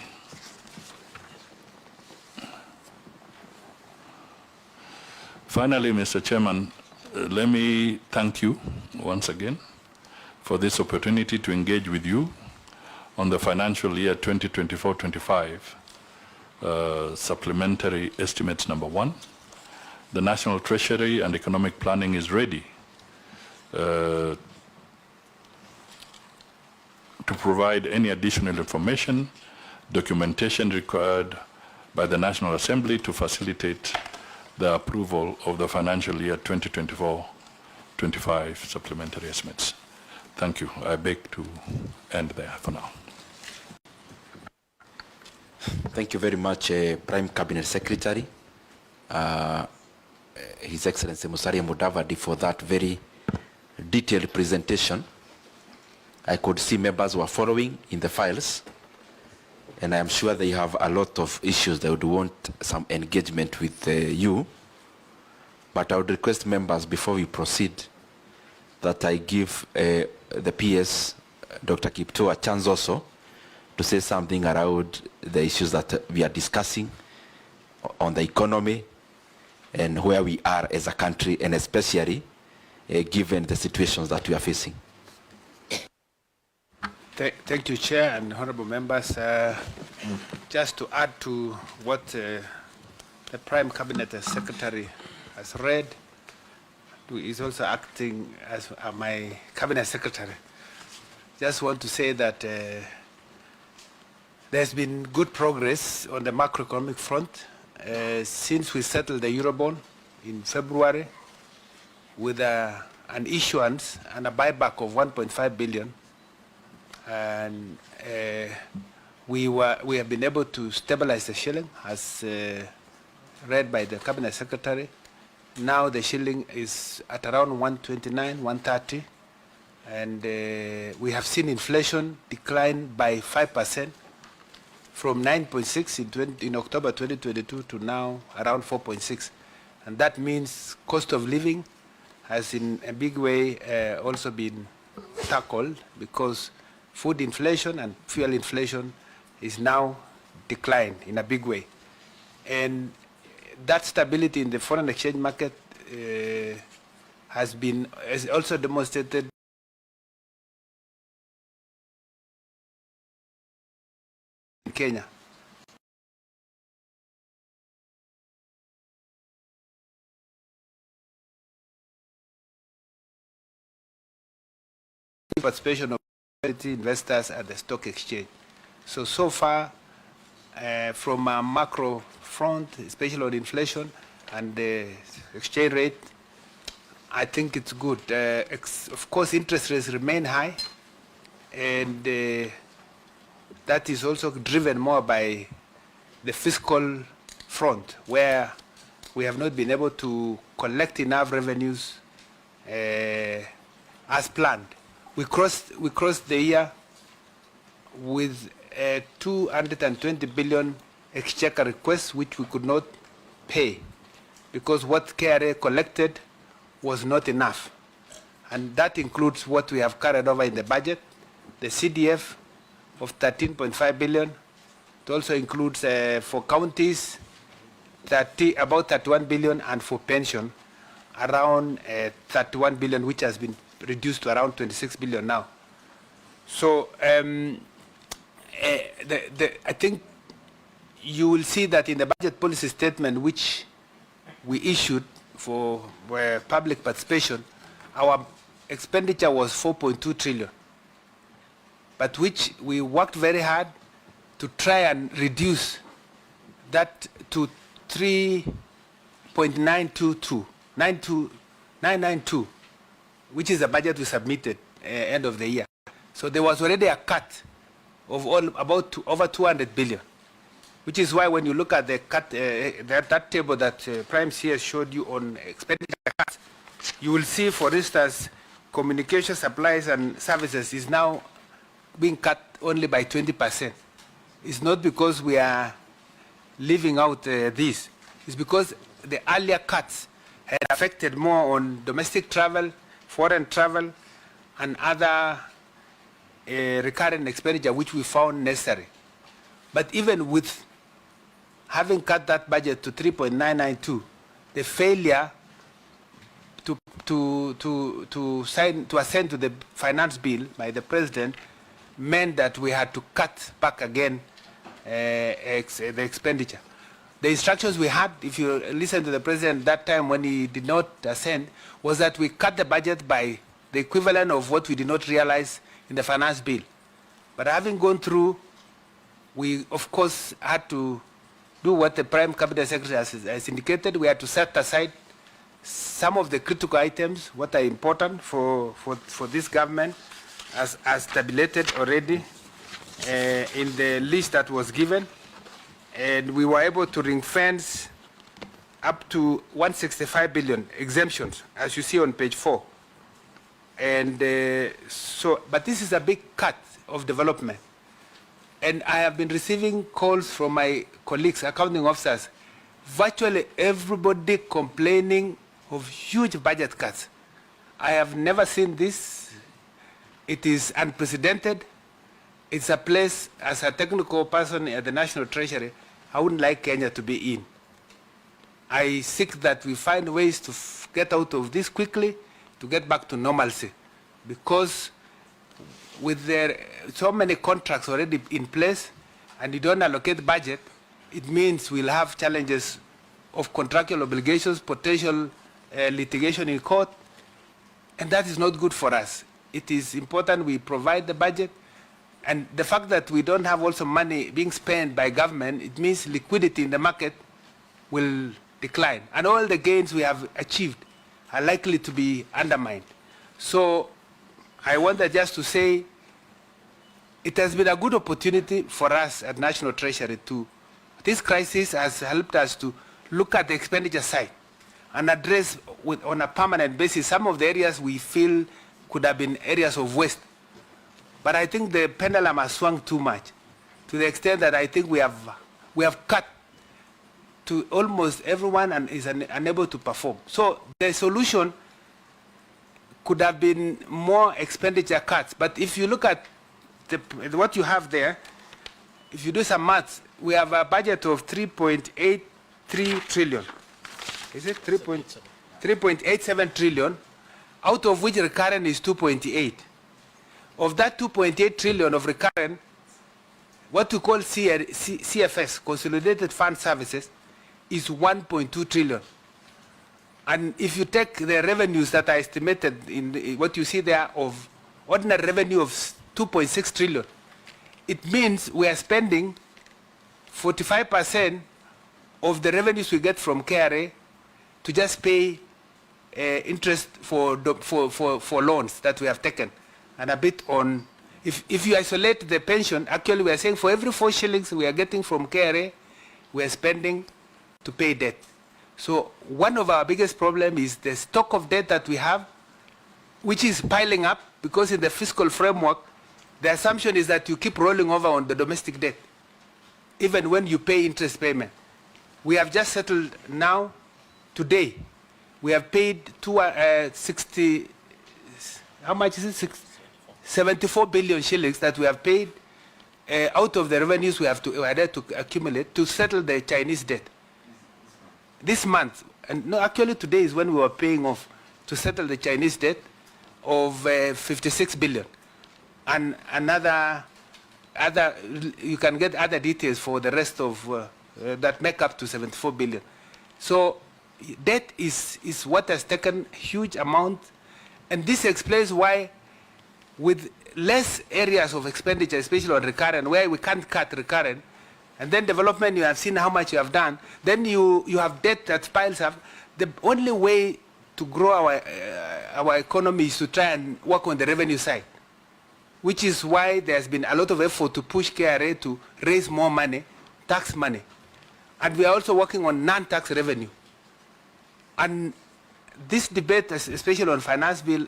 Mr. Chairman, let me thank you once again for this opportunity to engage with you on the financial year 2024-25 supplementary estimates number 1. The National Treasury and Economic Planning is ready to provide any additional information, documentation required by the National Assembly to facilitate the approval of the financial year 2024-25 supplementary estimates. Thank you. I beg to end there for now. Thank you very much, Prime Cabinet Secretary, His Excellency Musalia Mudavadi, for that very detailed presentation. I could see members were following in the files, and I am sure they have a lot of issues they would want some engagement with you. But I would request members, before we proceed, that I give the PS, Dr. Kipto, a chance also to say something around the issues that we are discussing on the economy and where we are as a country, and especially given the situations that we are facing. Thank you, Chair and honorable members. Just to add to what the Prime Cabinet Secretary has read, who is also acting as my Cabinet Secretary. Just want to say that there's been good progress on the macroeconomic front since we settled the Eurobond in February with an issuance and a buyback of 1.5 billion. And we have been able to stabilize the shilling, as read by the Cabinet Secretary. Now the shilling is at around 129, 130, and we have seen inflation decline by 5% from 9.6 in October 2022 to now around 4.6. And that means cost of living has in a big way also been tackled, because food inflation and fuel inflation is now declined in a big way. And that stability in the foreign exchange market has also demonstrated in Kenya. Participation of investors at the stock exchange. So far, from a macro front, especially on inflation and the exchange rate, I think it's good. Of course, interest rates remain high, and that is also driven more by the fiscal front, where we have not been able to collect enough revenues as planned. We crossed the year with 220 billion exchequer requests, which we could not pay because what KRA collected was not enough. And that includes what we have carried over in the budget, the CDF of 13.5 billion. It also includes for counties about 31 billion, and for pension around 31 billion, which has been reduced to around 26 billion now. So I think you will see that in the budget policy statement which we issued for public participation, our expenditure was 4.2 trillion, but which we worked very hard to try and reduce that to 3.992, which is the budget we submitted end of the year. So there was already a cut of over 200 billion, which is why when you look at the cut, that table that Prime CS showed you on expenditure cuts, you will see, for instance, communication supplies and services is now being cut only by 20%. It's not because we are leaving out this. It's because the earlier cuts had affected more on domestic travel, foreign travel, and other recurrent expenditure which we found necessary. But even with having cut that budget to 3.992, the failure to ascend to the finance bill by the president meant that we had to cut back again the expenditure. The instructions we had, if you listen to the president that time when he did not ascend, was that we cut the budget by the equivalent of what we did not realize in the finance bill. But having gone through, we of course had to do what the Prime Cabinet Secretary has indicated. We had to set aside some of the critical items, what are important for this government, as tabulated already in the list that was given. And we were able to ring fence up to 165 billion exemptions, as you see on page 4. And but this is a big cut of development. And I have been receiving calls from my colleagues, accounting officers, virtually everybody complaining of huge budget cuts. I have never seen this. It is unprecedented. It's a place, as a technical person at the National Treasury, I wouldn't like Kenya to be in. I seek that we find ways to get out of this quickly, to get back to normalcy. Because with so many contracts already in place and you don't allocate budget, it means we'll have challenges of contractual obligations, potential litigation in court, and that is not good for us. It is important we provide the budget, and the fact that we don't have also money being spent by government, it means liquidity in the market will decline, and all the gains we have achieved are likely to be undermined. So I wanted just to say it has been a good opportunity for us at National Treasury too. This crisis has helped us to look at the expenditure side and address on a permanent basis some of the areas we feel could have been areas of waste. But I think the pendulum has swung too much, to the extent that I think we have cut to almost everyone and is unable to perform. So the solution could have been more expenditure cuts. But if you look at what you have there, if you do some maths, we have a budget of 3.83 trillion. Is it 3.87 trillion, out of which recurrent is 2.8. Of that 2.8 trillion of recurrent, what we call CFS, Consolidated Fund Services, is 1.2 trillion. And if you take the revenues that are estimated in what you see there of ordinary revenue of 2.6 trillion, it means we are spending 45% of the revenues we get from KRA to just pay interest for loans that we have taken, and a bit on, if you isolate the pension, actually we are saying for every 4 shillings we are getting from KRA, we are spending to pay debt. So one of our biggest problems is the stock of debt that we have, which is piling up, because in the fiscal framework, the assumption is that you keep rolling over on the domestic debt, even when you pay interest payment. We have just settled now, today, we have paid 60, how much is it? 74 billion shillings that we have paid out of the revenues we had to accumulate to settle the Chinese debt. This month, and no, actually today is when we were paying off to settle the Chinese debt of 56 billion. And you can get other details for the rest of that make up to 74 billion. So debt is what has taken huge amount, and this explains why with less areas of expenditure, especially on recurrent, where we can't cut recurrent, and then development, you have seen how much you have done, then you have debt that piles up. The only way to grow our economy is to try and work on the revenue side, which is why there's been a lot of effort to push KRA to raise more money, tax money. And we are also working on non-tax revenue. And this debate, especially on finance bill,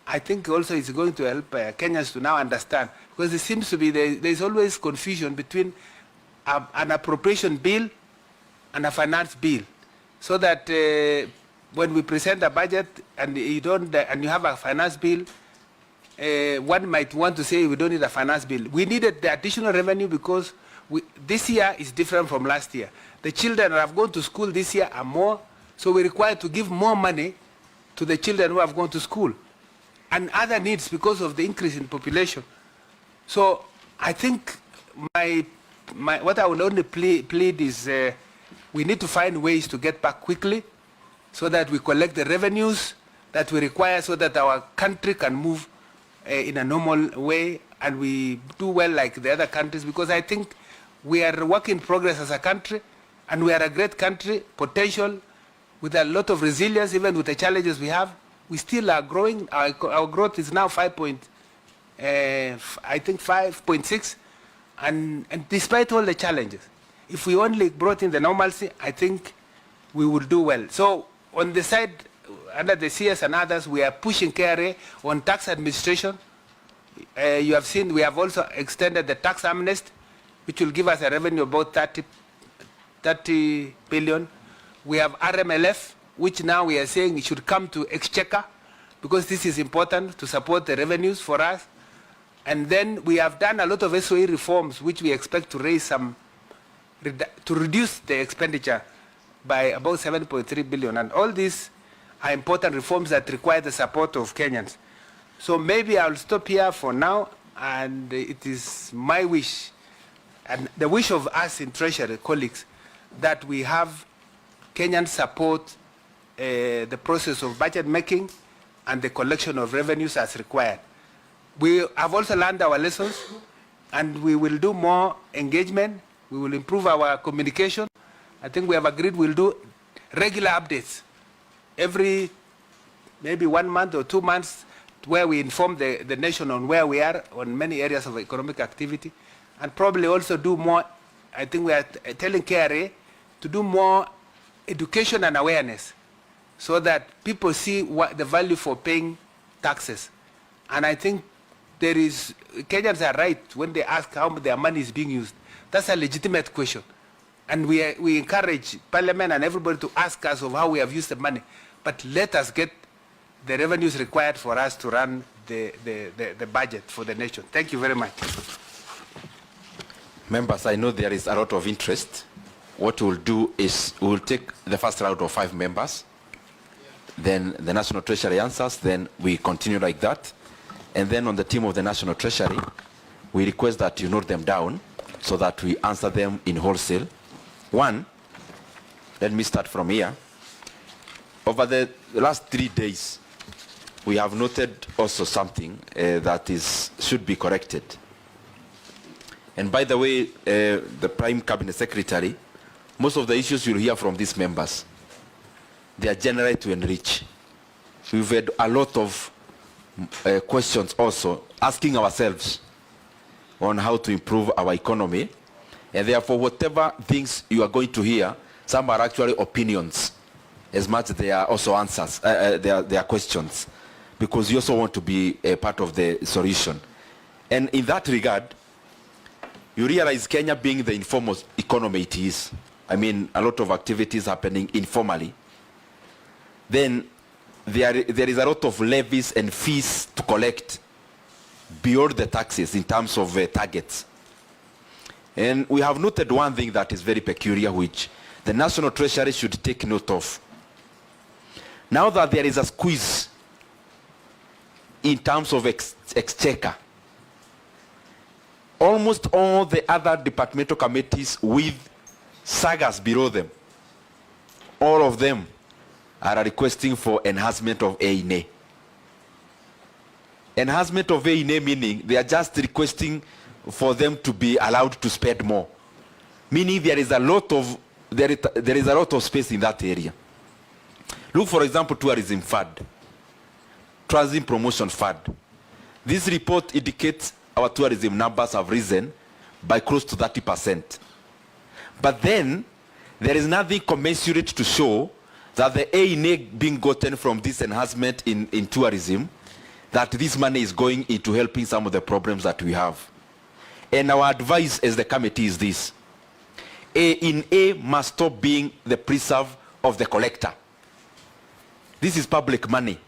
I think also is going to help Kenyans to now understand, because it seems to be there's always confusion between an appropriation bill and a finance bill, so that when we present a budget and you have a finance bill, one might want to say we don't need a finance bill. We needed the additional revenue because this year is different from last year. The children that have gone to school this year are more, so we're required to give more money to the children who have gone to school, and other needs because of the increase in population. So I think what I would only plead is we need to find ways to get back quickly so that we collect the revenues that we require so that our country can move in a normal way and we do well like the other countries, because I think we are a work in progress as a country, and we are a great country, potential, with a lot of resilience. Even with the challenges we have, we still are growing. Our growth is now 5.6, and despite all the challenges, if we only brought in the normalcy, I think we will do well. So on the side, under the CS and others, we are pushing KRA on tax administration. You have seen we have also extended the tax amnesty, which will give us a revenue of about 30 billion. We have RMLF, which now we are saying it should come to Exchequer, because this is important to support the revenues for us. And then we have done a lot of SOE reforms, which we expect to raise to reduce the expenditure by about 7.3 billion. And all these are important reforms that require the support of Kenyans. So maybe I'll stop here for now, and it is my wish and the wish of us in Treasury colleagues that we have Kenyan support the process of budget making and the collection of revenues as required. We have also learned our lessons, and we will do more engagement. We will improve our communication. I think we have agreed we'll do regular updates every maybe 1 month or 2 months, where we inform the nation on where we are on many areas of economic activity, and probably also do more. I think we are telling KRA to do more education and awareness so that people see what the value for paying taxes. And I think Kenyans are right when they ask how their money is being used. That's a legitimate question. And we encourage Parliament and everybody to ask us of how we have used the money. But let us get the revenues required for us to run the budget for the nation. Thank you very much. Members, I know there is a lot of interest. What we'll do is we'll take the first round of 5 members. Then the National Treasury answers. Then we continue like that. And then on the team of the National Treasury, we request that you note them down so that we answer them in wholesale. 1, let me start from here. Over the last 3 days, we have noted also something that should be corrected. And by the way, the Prime Cabinet Secretary, most of the issues you'll hear from these members, they are generally to enrich. We've had a lot of questions also asking ourselves on how to improve our economy, and therefore whatever things you are going to hear, some are actually opinions as much as they are also answers, they are questions, because you also want to be a part of the solution. And in that regard, you realize Kenya being the informal economy it is, I mean a lot of activities happening informally, then there is a lot of levies and fees to collect beyond the taxes in terms of targets. And we have noted one thing that is very peculiar, which the National Treasury should take note of. Now that there is a squeeze in terms of exchequer, almost all the other departmental committees with sagas below them, all of them are requesting for enhancement of A&A. Enhancement of A&A meaning they are just requesting for them to be allowed to spend more. Meaning there is a lot of space in that area. Look, for example, tourism fund, tourism promotion fund. This report indicates our tourism numbers have risen by close to 30%. But then there is nothing commensurate to show that the A&A being gotten from this enhancement in tourism, that this money is going into helping some of the problems that we have. And our advice as the committee is this: A&A must stop being the preserve of the collector. This is public money.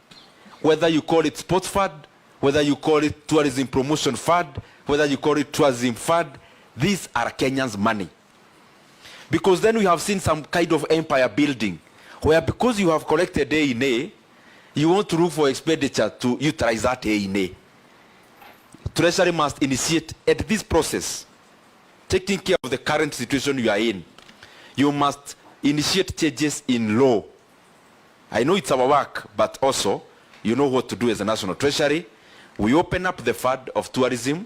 Whether you call it sports fund, whether you call it tourism promotion fund, whether you call it tourism fund, these are Kenyans' money. Because then we have seen some kind of empire building, where because you have collected A&A, you want to look for expenditure to utilize that A&A. Treasury must initiate at this process, taking care of the current situation you are in. You must initiate changes in law. I know it's our work, but also you know what to do as a National Treasury. We open up the fund of tourism.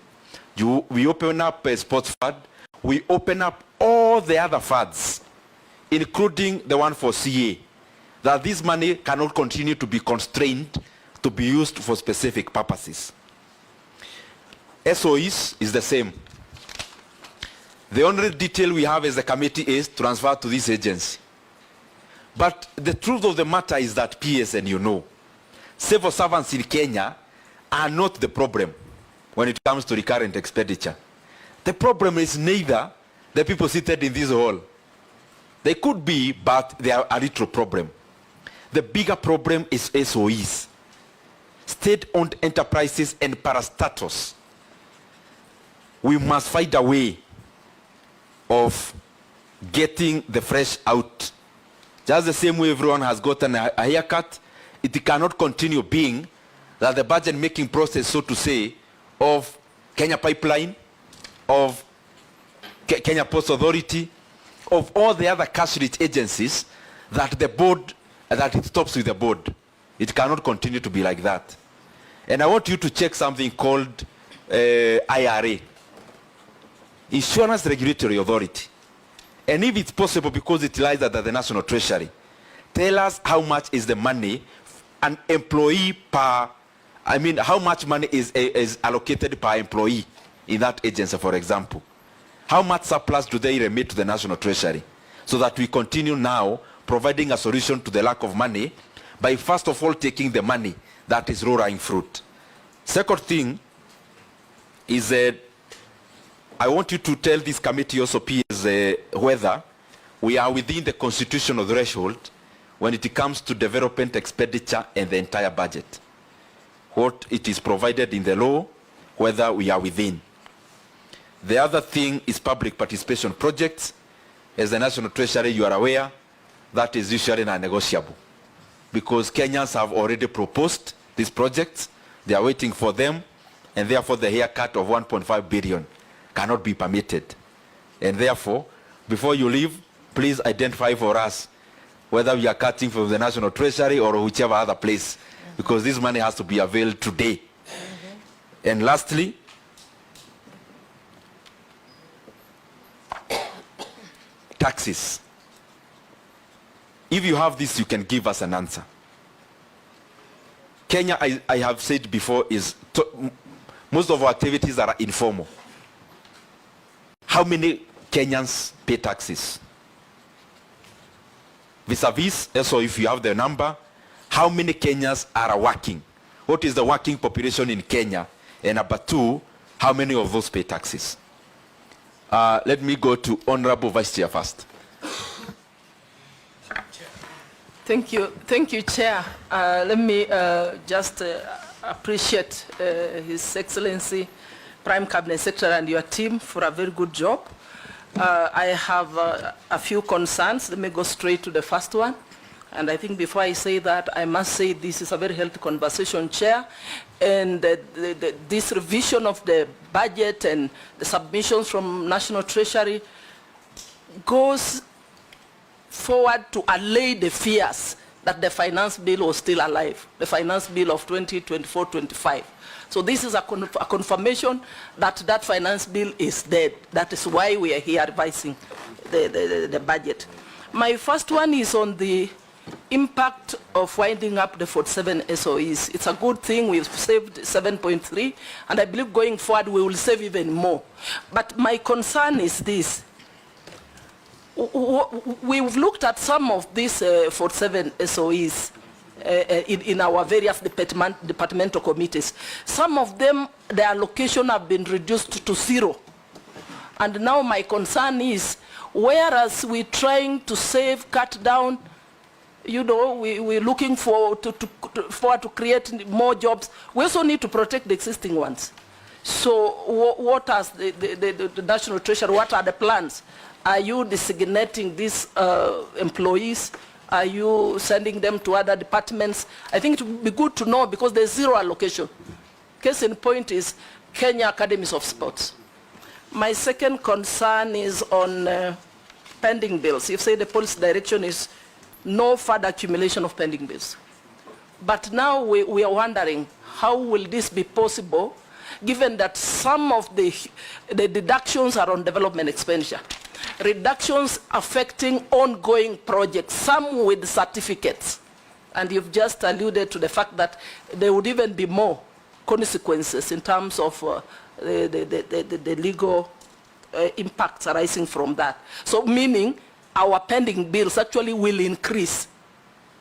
We open up a sports fund. We open up all the other funds, including the one for CA, that this money cannot continue to be constrained to be used for specific purposes. SOEs is the same. The only detail we have as a committee is transfer to this agency. But the truth of the matter is that PSN, you know, civil servants in Kenya are not the problem when it comes to recurrent expenditure. The problem is neither the people seated in this hall. They could be, but they are a little problem. The bigger problem is SOEs, state-owned enterprises and parastatus. We must find a way of getting the fresh out. Just the same way everyone has gotten a haircut, it cannot continue being that the budget making process, so to say, of Kenya Pipeline, of Kenya Post Authority, of all the other cash-rich agencies, that the board, that it stops with the board. It cannot continue to be like that. And I want you to check something called IRA, Insurance Regulatory Authority. And if it's possible, because it lies under the National Treasury, tell us how much is the money an employee per, how much money is allocated per employee in that agency, for example. How much surplus do they remit to the National Treasury? So that we continue now providing a solution to the lack of money by first of all taking the money that is low-lying fruit. Second thing is I want you to tell this committee also, PS, whether we are within the constitutional threshold when it comes to development expenditure and the entire budget. What it is provided in the law, whether we are within. The other thing is public participation projects. As the National Treasury, you are aware, that is usually non-negotiable. Because Kenyans have already proposed these projects, they are waiting for them, and therefore the haircut of 1.5 billion cannot be permitted. And therefore, before you leave, please identify for us whether we are cutting from the National Treasury or whichever other place, because this money has to be availed today. And lastly, taxes. If you have this, you can give us an answer. Kenya, I have said before, most of our activities are informal. How many Kenyans pay taxes? Vis-a-vis, so if you have the number, how many Kenyans are working? What is the working population in Kenya? And number two, how many of those pay taxes? Let me go to Honorable Vice Chair first. Thank you, Chair. Let me just appreciate His Excellency, Prime Cabinet Secretary and your team for a very good job. I have a few concerns. Let me go straight to the first one. And I think before I say that, I must say this is a very healthy conversation, Chair. And this revision of the budget and the submissions from National Treasury goes forward to allay the fears that the finance bill was still alive, the finance bill of 2024-25. So this is a confirmation that that finance bill is dead. That is why we are here revising the budget. My first one is on the impact of winding up the 47 SOEs. It's a good thing. We've saved 7.3, and I believe going forward we will save even more. But my concern is this. We've looked at some of these 47 SOEs in our various departmental committees. Some of them, their allocation have been reduced to 0. And now my concern is, whereas we're trying to save, cut down, we're looking for to create more jobs, we also need to protect the existing ones. So what has the National Treasury, what are the plans? Are you designating these employees? Are you sending them to other departments? I think it would be good to know, because there's 0 allocation. Case in point is Kenya Academies of Sports. My second concern is on pending bills. You say the policy direction is no further accumulation of pending bills. But now we are wondering, how will this be possible, given that some of the deductions are on development expenditure? Reductions affecting ongoing projects, some with certificates. And you've just alluded to the fact that there would even be more consequences in terms of the legal impacts arising from that. So meaning our pending bills actually will increase.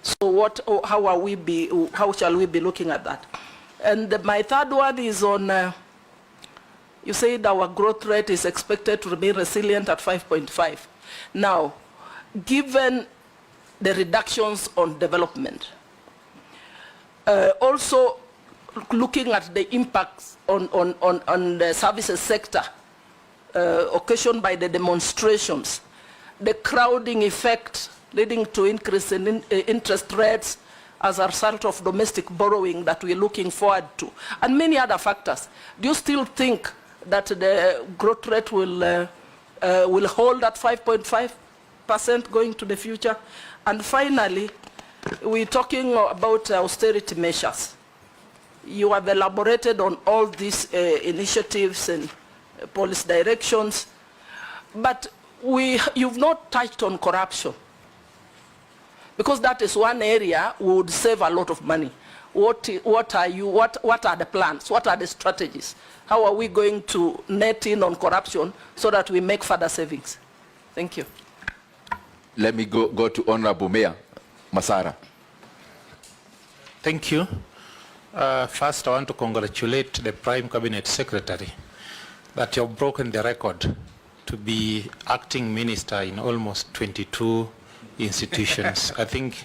So how shall we be looking at that? And my third one is on, you said our growth rate is expected to remain resilient at 5.5. Now, given the reductions on development, also looking at the impacts on the services sector occasioned by the demonstrations, the crowding effect leading to increase in interest rates, as a result of domestic borrowing that we're looking forward to, and many other factors. Do you still think that the growth rate will hold at 5.5% going to the future? And finally, we're talking about austerity measures. You have elaborated on all these initiatives and policy directions, but you've not touched on corruption, because that is one area we would save a lot of money. What are the plans? What are the strategies? How are we going to net in on corruption so that we make further savings? Thank you. Let me go to Honorable Mayor Masara. Thank you. First, I want to congratulate the Prime Cabinet Secretary that you have broken the record to be acting minister in almost 22 institutions. I think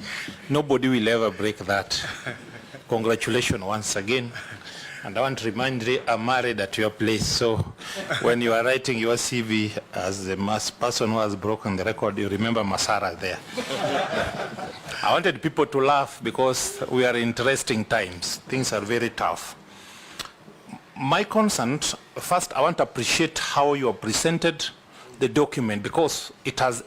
nobody will ever break that. Congratulations once again. And I want to remind you, I'm married at your place, so when you are writing your CV as the person who has broken the record, you remember Masara there. I wanted people to laugh because we are in interesting times. Things are very tough. My concern, first I want to appreciate how you have presented the document, because it has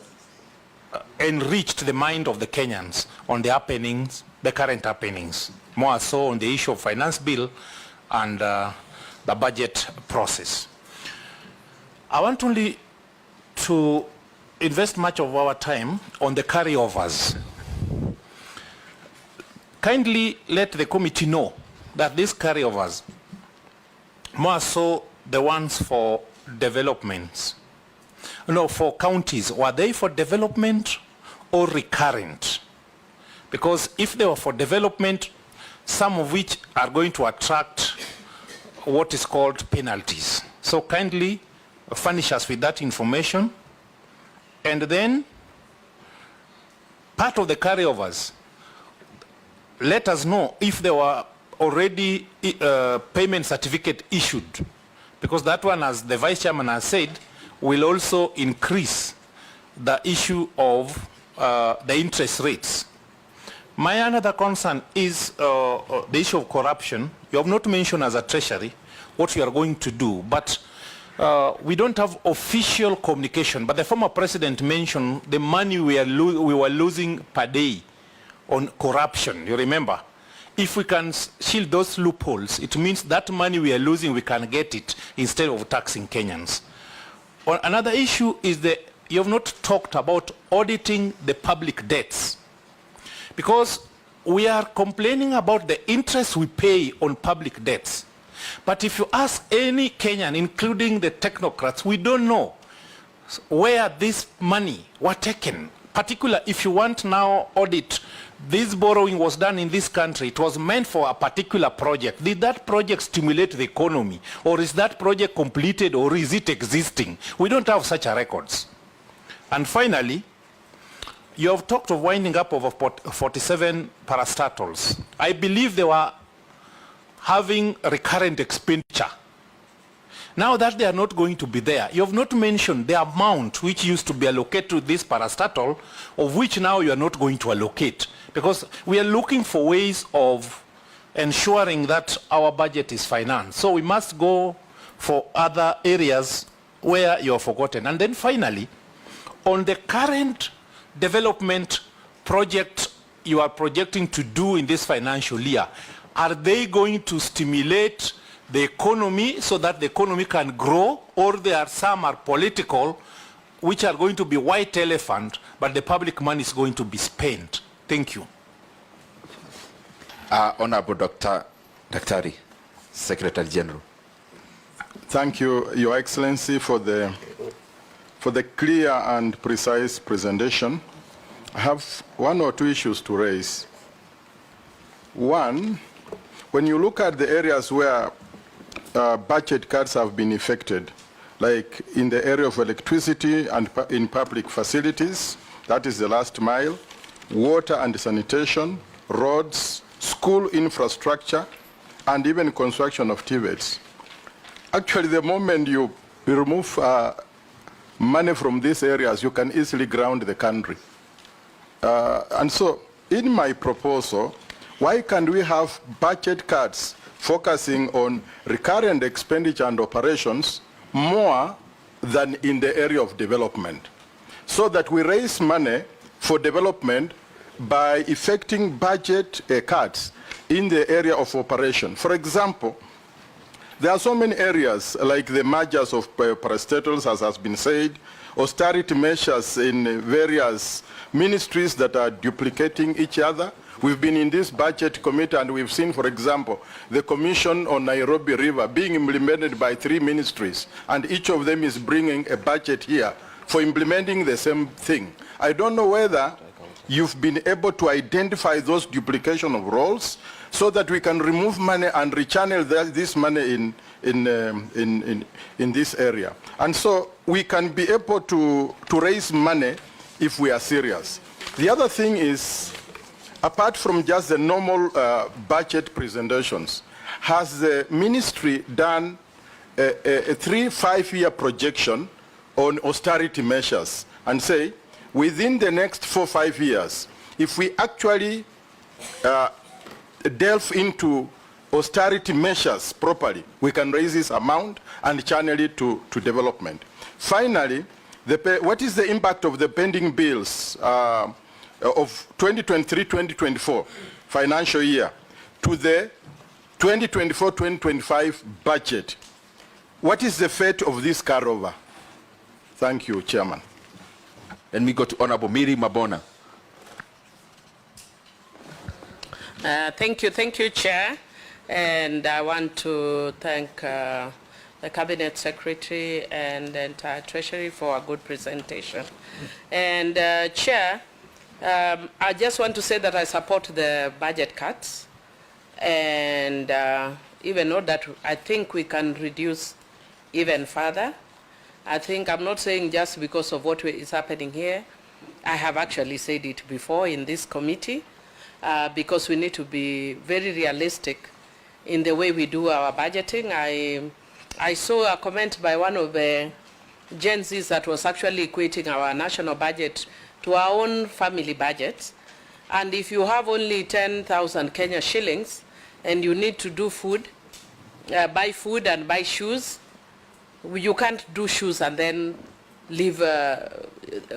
enriched the mind of the Kenyans on the happenings, the current happenings, more so on the issue of finance bill and the budget process. I want only to invest much of our time on the carryovers. Kindly let the committee know that these carryovers, more so the ones for developments, for counties, were they for development or recurrent? Because if they were for development, some of which are going to attract what is called penalties. So kindly furnish us with that information. And then part of the carryovers, let us know if there were already payment certificate issued, because that one, as the Vice Chairman has said, will also increase the issue of the interest rates. My another concern is the issue of corruption. You have not mentioned as a treasury what you are going to do, but we don't have official communication. But the former president mentioned the money we were losing per day on corruption. You remember? If we can shield those loopholes, it means that money we are losing, we can get it instead of taxing Kenyans. Another issue is you have not talked about auditing the public debts, because we are complaining about the interest we pay on public debts. But if you ask any Kenyan, including the technocrats, we don't know where this money was taken. Particularly if you want now audit, this borrowing was done in this country, it was meant for a particular project. Did that project stimulate the economy? Or is that project completed, or is it existing? We don't have such records. And finally, you have talked of winding up over 47 parastatals. I believe they were having recurrent expenditure. Now that they are not going to be there, you have not mentioned the amount which used to be allocated to this parastatal, of which now you are not going to allocate. Because we are looking for ways of ensuring that our budget is financed. So we must go for other areas where you are forgotten. And then finally, on the current development project you are projecting to do in this financial year, are they going to stimulate the economy so that the economy can grow, or there are some are political, which are going to be white elephant, but the public money is going to be spent? Thank you. Honorable Daktari, Secretary General. Thank you, Your Excellency, for the clear and precise presentation. I have one or two issues to raise. One, when you look at the areas where budget cuts have been effected, like in the area of electricity and in public facilities, that is the last mile, water and sanitation, roads, school infrastructure, and even construction of TVETs. Actually, the moment you remove money from these areas, you can easily ground the country. And so, in my proposal, Why can't we have budget cuts focusing on recurrent expenditure and operations more than in the area of development, so that we raise money for development by effecting budget cuts in the area of operation? For example, there are so many areas like the mergers of parastatals, as has been said, austerity measures in various ministries that are duplicating each other. We've been in this budget committee and we've seen, for example, the Commission on Nairobi River being implemented by 3 ministries, and each of them is bringing a budget here for implementing the same thing. I don't know whether you've been able to identify those duplication of roles so that we can remove money and rechannel this money in this area. And so we can be able to raise money if we are serious. The other thing is, apart from just the normal budget presentations, has the ministry done a 3-5-year projection on austerity measures and say, within the next 4-5 years, if we actually delve into austerity measures properly, we can raise this amount and channel it to development? Finally, what is the impact of the pending bills of 2023-2024 financial year to the 2024-2025 budget? What is the fate of this carryover? Thank you, Chairman. Then we go to Honorable Miri Mabona. Thank you, Chair. And I want to thank the Cabinet Secretary and the entire Treasury for a good presentation. And Chair, I just want to say that I support the budget cuts, and even though that I think we can reduce even further. I think I'm not saying just because of what is happening here. I have actually said it before in this committee, because we need to be very realistic in the way we do our budgeting. I saw a comment by one of the Gen Zs that was actually equating our national budget to our own family budgets. And if you have only 10,000 Kenya shillings and you need to do food, buy food and buy shoes, you can't do shoes and then leave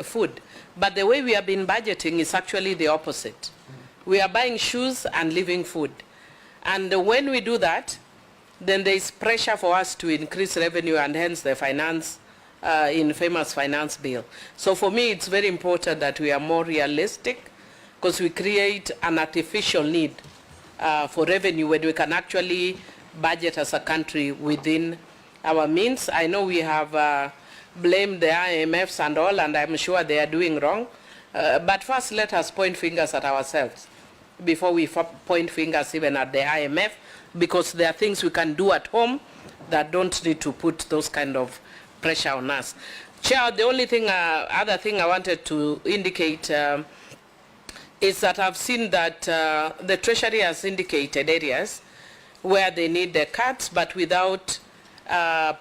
food. But the way we have been budgeting is actually the opposite. We are buying shoes and leaving food. And when we do that, then there is pressure for us to increase revenue, and hence the finance, infamous finance bill. So for me, it's very important that we are more realistic, because we create an artificial need for revenue when we can actually budget as a country within our means. I know we have blamed the IMFs and all, and I'm sure they are doing wrong. But first, let us point fingers at ourselves before we point fingers even at the IMF, because there are things we can do at home that don't need to put those kind of pressure on us. Chair, the only thing, other thing I wanted to indicate is that I've seen that the Treasury has indicated areas where they need the cuts, but without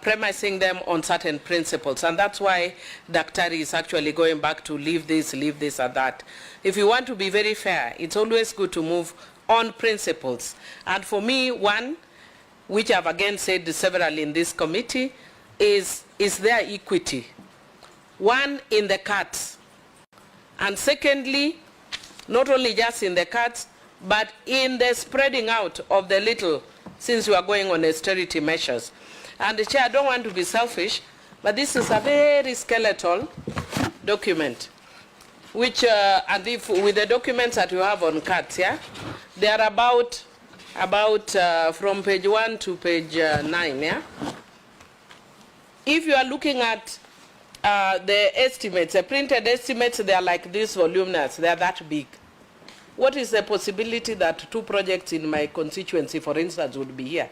premising them on certain principles. And that's why Daktari is actually going back to leave this, and that. If you want to be very fair, it's always good to move on principles. And for me, one, which I've again said several in this committee, is there equity? One, in the cuts. And secondly, not only just in the cuts, but in the spreading out of the little, since we are going on austerity measures. And the Chair, I don't want to be selfish, but this is a very skeletal document, which, and if with the documents that you have on cuts, yeah, they are about from page 1 to page 9, yeah. If you are looking at the estimates, the printed estimates, they are like this voluminous, they are that big. What is the possibility that 2 projects in my constituency, for instance, would be here?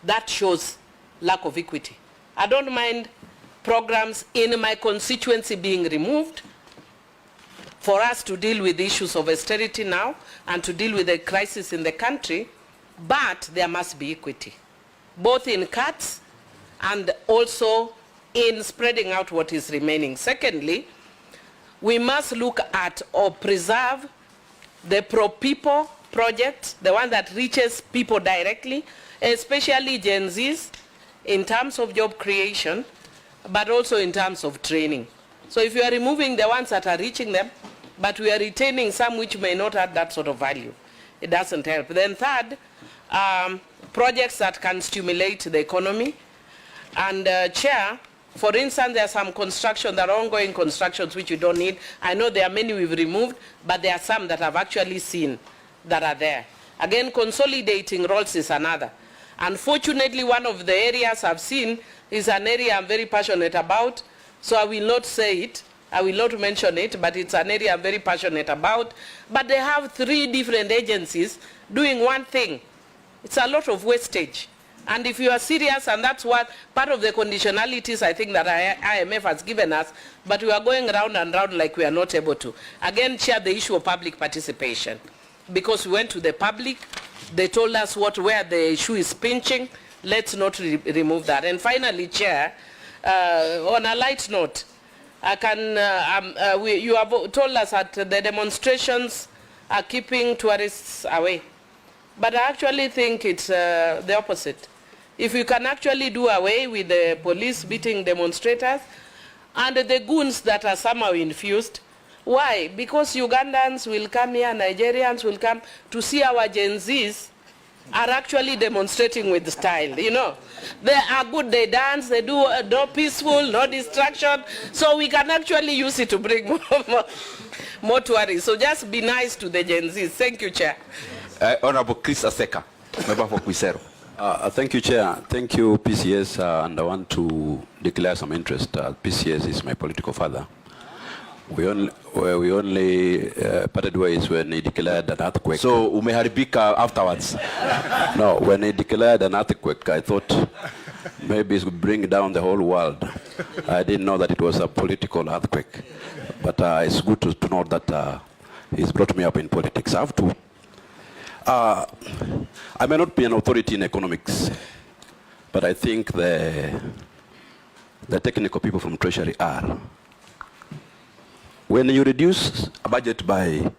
That shows lack of equity. I don't mind programs in my constituency being removed for us to deal with the issues of austerity now and to deal with the crisis in the country, but there must be equity, both in cuts and also in spreading out what is remaining. Secondly, we must look at or preserve the pro-people projects, the one that reaches people directly, especially Gen Zs, in terms of job creation, but also in terms of training. So if you are removing the ones that are reaching them, but we are retaining some which may not have that sort of value, it doesn't help. Then third, projects that can stimulate the economy. And Chair, for instance, there are some construction, there are ongoing constructions which you don't need. I know there are many we've removed, but there are some that I've actually seen that are there. Again, consolidating roles is another. Unfortunately, one of the areas I've seen is an area I'm very passionate about, so I will not say it, I will not mention it, but it's an area I'm very passionate about. But they have 3 different agencies doing one thing. It's a lot of wastage. And if you are serious, and that's what part of the conditionalities I think that IMF has given us, but we are going round and round like we are not able to. Again, Chair, the issue of public participation. Because we went to the public, they told us where the issue is pinching. Let's not remove that. And finally, Chair, on a light note, you have told us that the demonstrations are keeping tourists away. But I actually think it's the opposite. If you can actually do away with the police beating demonstrators and the goons that are somehow infused, why? Because Ugandans will come here, Nigerians will come to see our Gen Zs are actually demonstrating with style, you know. They are good, they dance, they do no peaceful, no distraction, so we can actually use it to bring more tourists. So just be nice to the Gen Zs. Thank you, Chair. Honorable Chris Aseka, member for Quisero. Thank you, Chair. Thank you, PCS, and I want to declare some interest. PCS is my political father. We only parted ways when he declared an earthquake. So, umeharibika afterwards? No, when he declared an earthquake, I thought maybe it would bring down the whole world. I didn't know that it was a political earthquake. But it's good to know that he's brought me up in politics. I have to. I may not be an authority in economics, but I think the technical people from Treasury are. When you reduce a budget by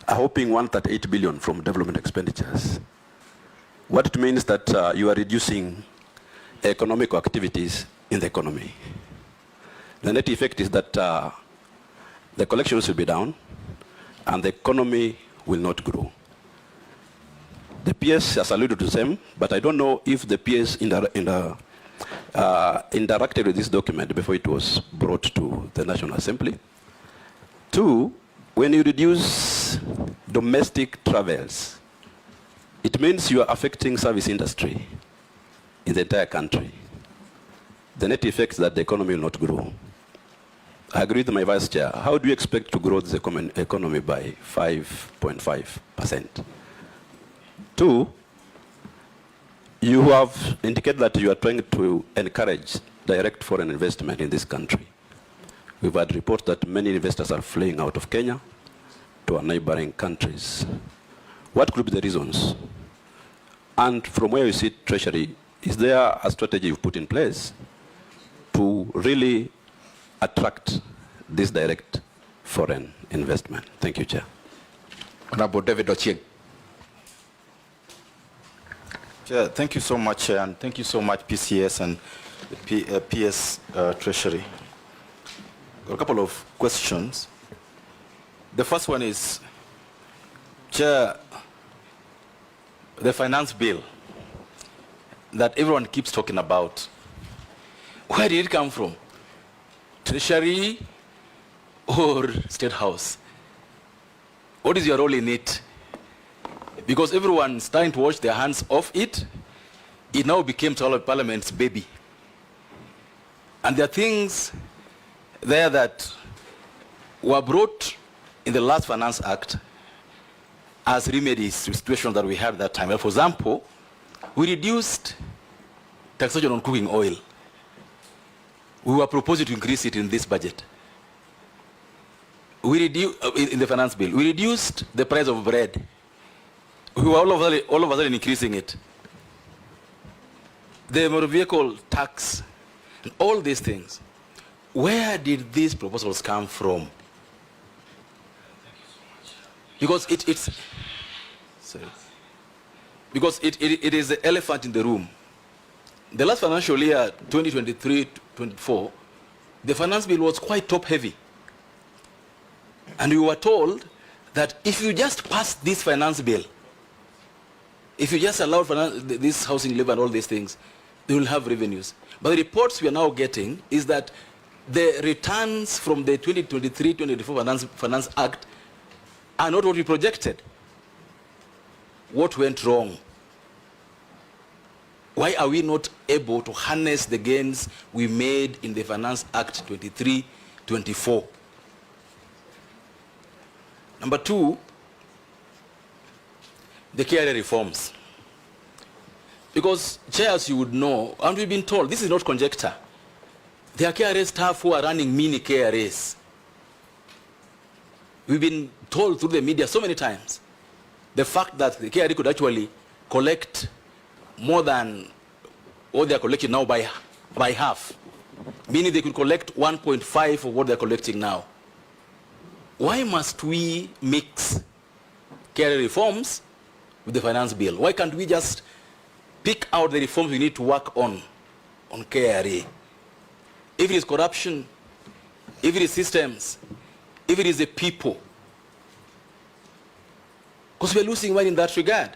a whopping 138 billion from development expenditures, what it means that you are reducing economic activities in the economy. The net effect is that the collections will be down and the economy will not grow. The PS has alluded to the same, but I don't know if the PS interacted with this document before it was brought to the National Assembly. 2, when you reduce domestic travels, it means you are affecting service industry in the entire country. The net effect is that the economy will not grow. I agree with my Vice Chair. How do you expect to grow this economy by 5.5%? 2, you have indicated that you are trying to encourage direct foreign investment in this country. We've had reports that many investors are fleeing out of Kenya to our neighboring countries. What could be the reasons? And from where you see Treasury, is there a strategy you've put in place to really attract this direct foreign investment? Thank you, Chair. Honorable David Ochieng. Chair, thank you so much, Chair, and thank you so much, PCS and the PS Treasury. A couple of questions. The first one is, Chair, the finance bill that everyone keeps talking about, where did it come from? Treasury or State House? What is your role in it? Because everyone's starting to wash their hands off it. It now became Parliament's baby. And there are things there that were brought in the last Finance Act as remedies to situations that we had at that time. For example, we reduced taxation on cooking oil. We were proposing to increase it in this budget. We reduced, in the finance bill, we reduced the price of bread. We were all of a sudden increasing it. The motor vehicle tax, and all these things. Where did these proposals come from? Because it's say. Because it is the elephant in the room. The last financial year, 2023-24, the finance bill was quite top-heavy. And we were told that if you just pass this finance bill, if you just allow this housing levy and all these things, they will have revenues. But the reports we are now getting is that the returns from the 2023-2024 Finance Act are not what we projected. What went wrong? Why are we not able to harness the gains we made in the Finance Act 23-24? Number two, the KRA reforms. Because, Chair, as you would know, and we've been told, this is not conjecture, there are KRA staff who are running mini KRAs. We've been told through the media so many times the fact that the KRA could actually collect more than what they're collecting now by half, meaning they could collect 1.5 of what they're collecting now. Why must we mix KRA reforms with the finance bill? Why can't we just pick out the reforms we need to work on KRA? If it is corruption, if it is systems, if it is the people, because we are losing money in that regard.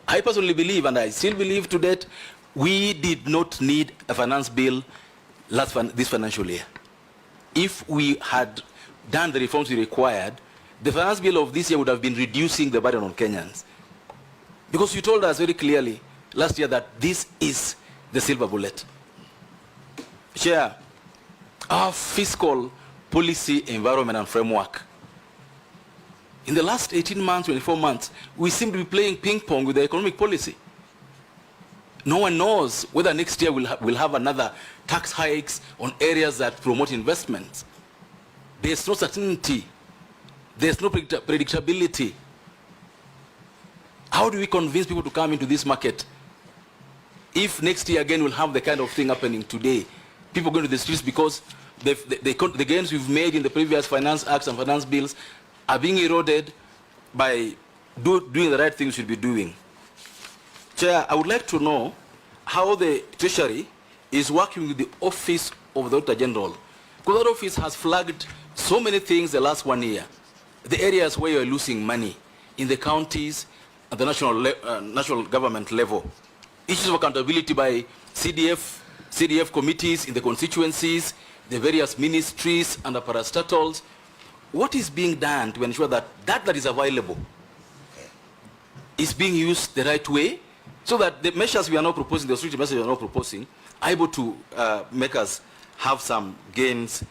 I personally believe, and I still believe to date, we did not need a finance bill this financial year. If we had done the reforms we required, the finance bill of this year would have been reducing the burden on Kenyans. Because you told us very clearly last year that this is the silver bullet. Chair, our fiscal policy, environment, and framework. In the last 18 months, 24 months, we seem to be playing ping pong with the economic policy. No one knows whether next year we'll have another tax hikes on areas that promote investments. There's no certainty. There's no predictability. How do we convince people to come into this market if next year again we'll have the kind of thing happening today? People going to the streets because the gains we've made in the previous finance acts and finance bills are being eroded by doing the right things we should be doing. Chair, I would like to know how the Treasury is working with the Office of the Auditor General. Because that office has flagged so many things the last 1 year. The areas where you're losing money in the counties at the national government level. Issues of accountability by CDF committees in the constituencies, the various ministries and parastatals. What is being done to ensure that that is available is being used the right way, so that the measures we are now proposing, the austerity measures we are now proposing, are able to make us have some gains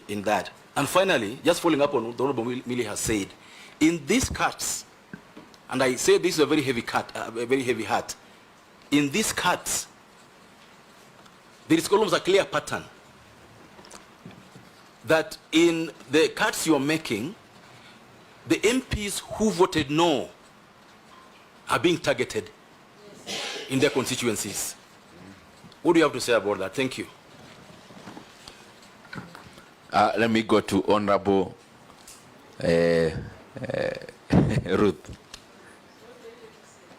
in that. And finally, just following up on what the Honorable Millie has said, in these cuts, and I say this is a very heavy cut, a very heavy hat, in these cuts, there is almost a clear pattern that in the cuts you're making, the MPs who voted no are being targeted in their constituencies. What do you have to say about that? Thank you. Let me go to Honorable Ruth.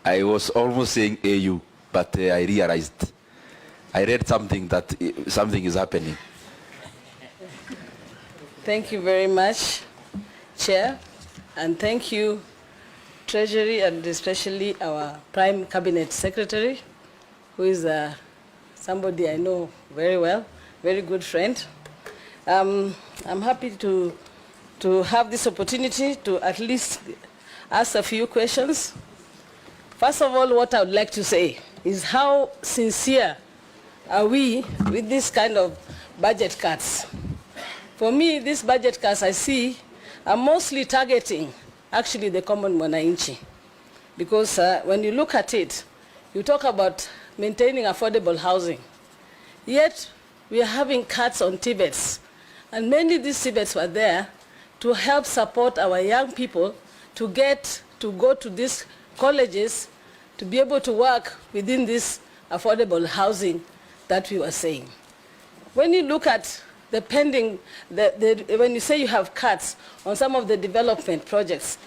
I was almost saying AU, but I realized. I read something that something is happening. Thank you very much, Chair, and thank you, Treasury, and especially our Prime Cabinet Secretary, who is somebody I know very well, very good friend. I'm happy to have this opportunity to at least ask a few questions. First of all, what I would like to say is how sincere are we with this kind of budget cuts? For me, these budget cuts I see are mostly targeting actually the common mwananchi. Because when you look at it, you talk about maintaining affordable housing. Yet, we are having cuts on TVETs. And many of these TVETs were there to help support our young people to go to these colleges to be able to work within this affordable housing that we were saying. When you look at the pending, when you say you have cuts on some of the development projects,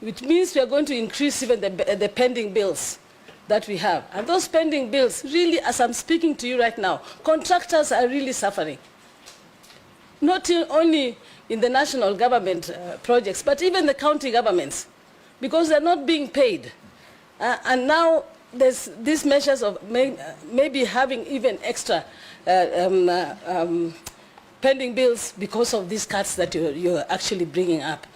which means we are going to increase even the pending bills that we have. And those pending bills, really, as I'm speaking to you right now, contractors are really suffering. Not only in the national government projects, but even the county governments, because they're not being paid. And now there's these measures of maybe having even extra pending bills because of these cuts that you're actually bringing up.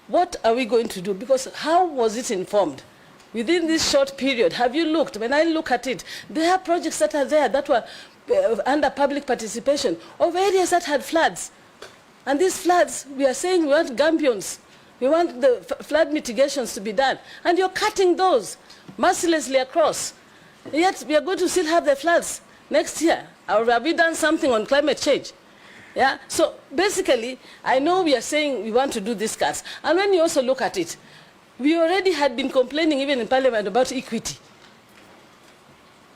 What are we going to do? Because how was it informed? Within this short period, have you looked? When I look at it, there are projects that are there that were under public participation of areas that had floods. And these floods, we are saying we want gambions. We want the flood mitigations to be done. And you're cutting those mercilessly across. Yet we are going to still have the floods next year. Or have we done something on climate change? Yeah? So basically, I know we are saying we want to do these cuts. And when you also look at it, we already had been complaining even in Parliament about equity.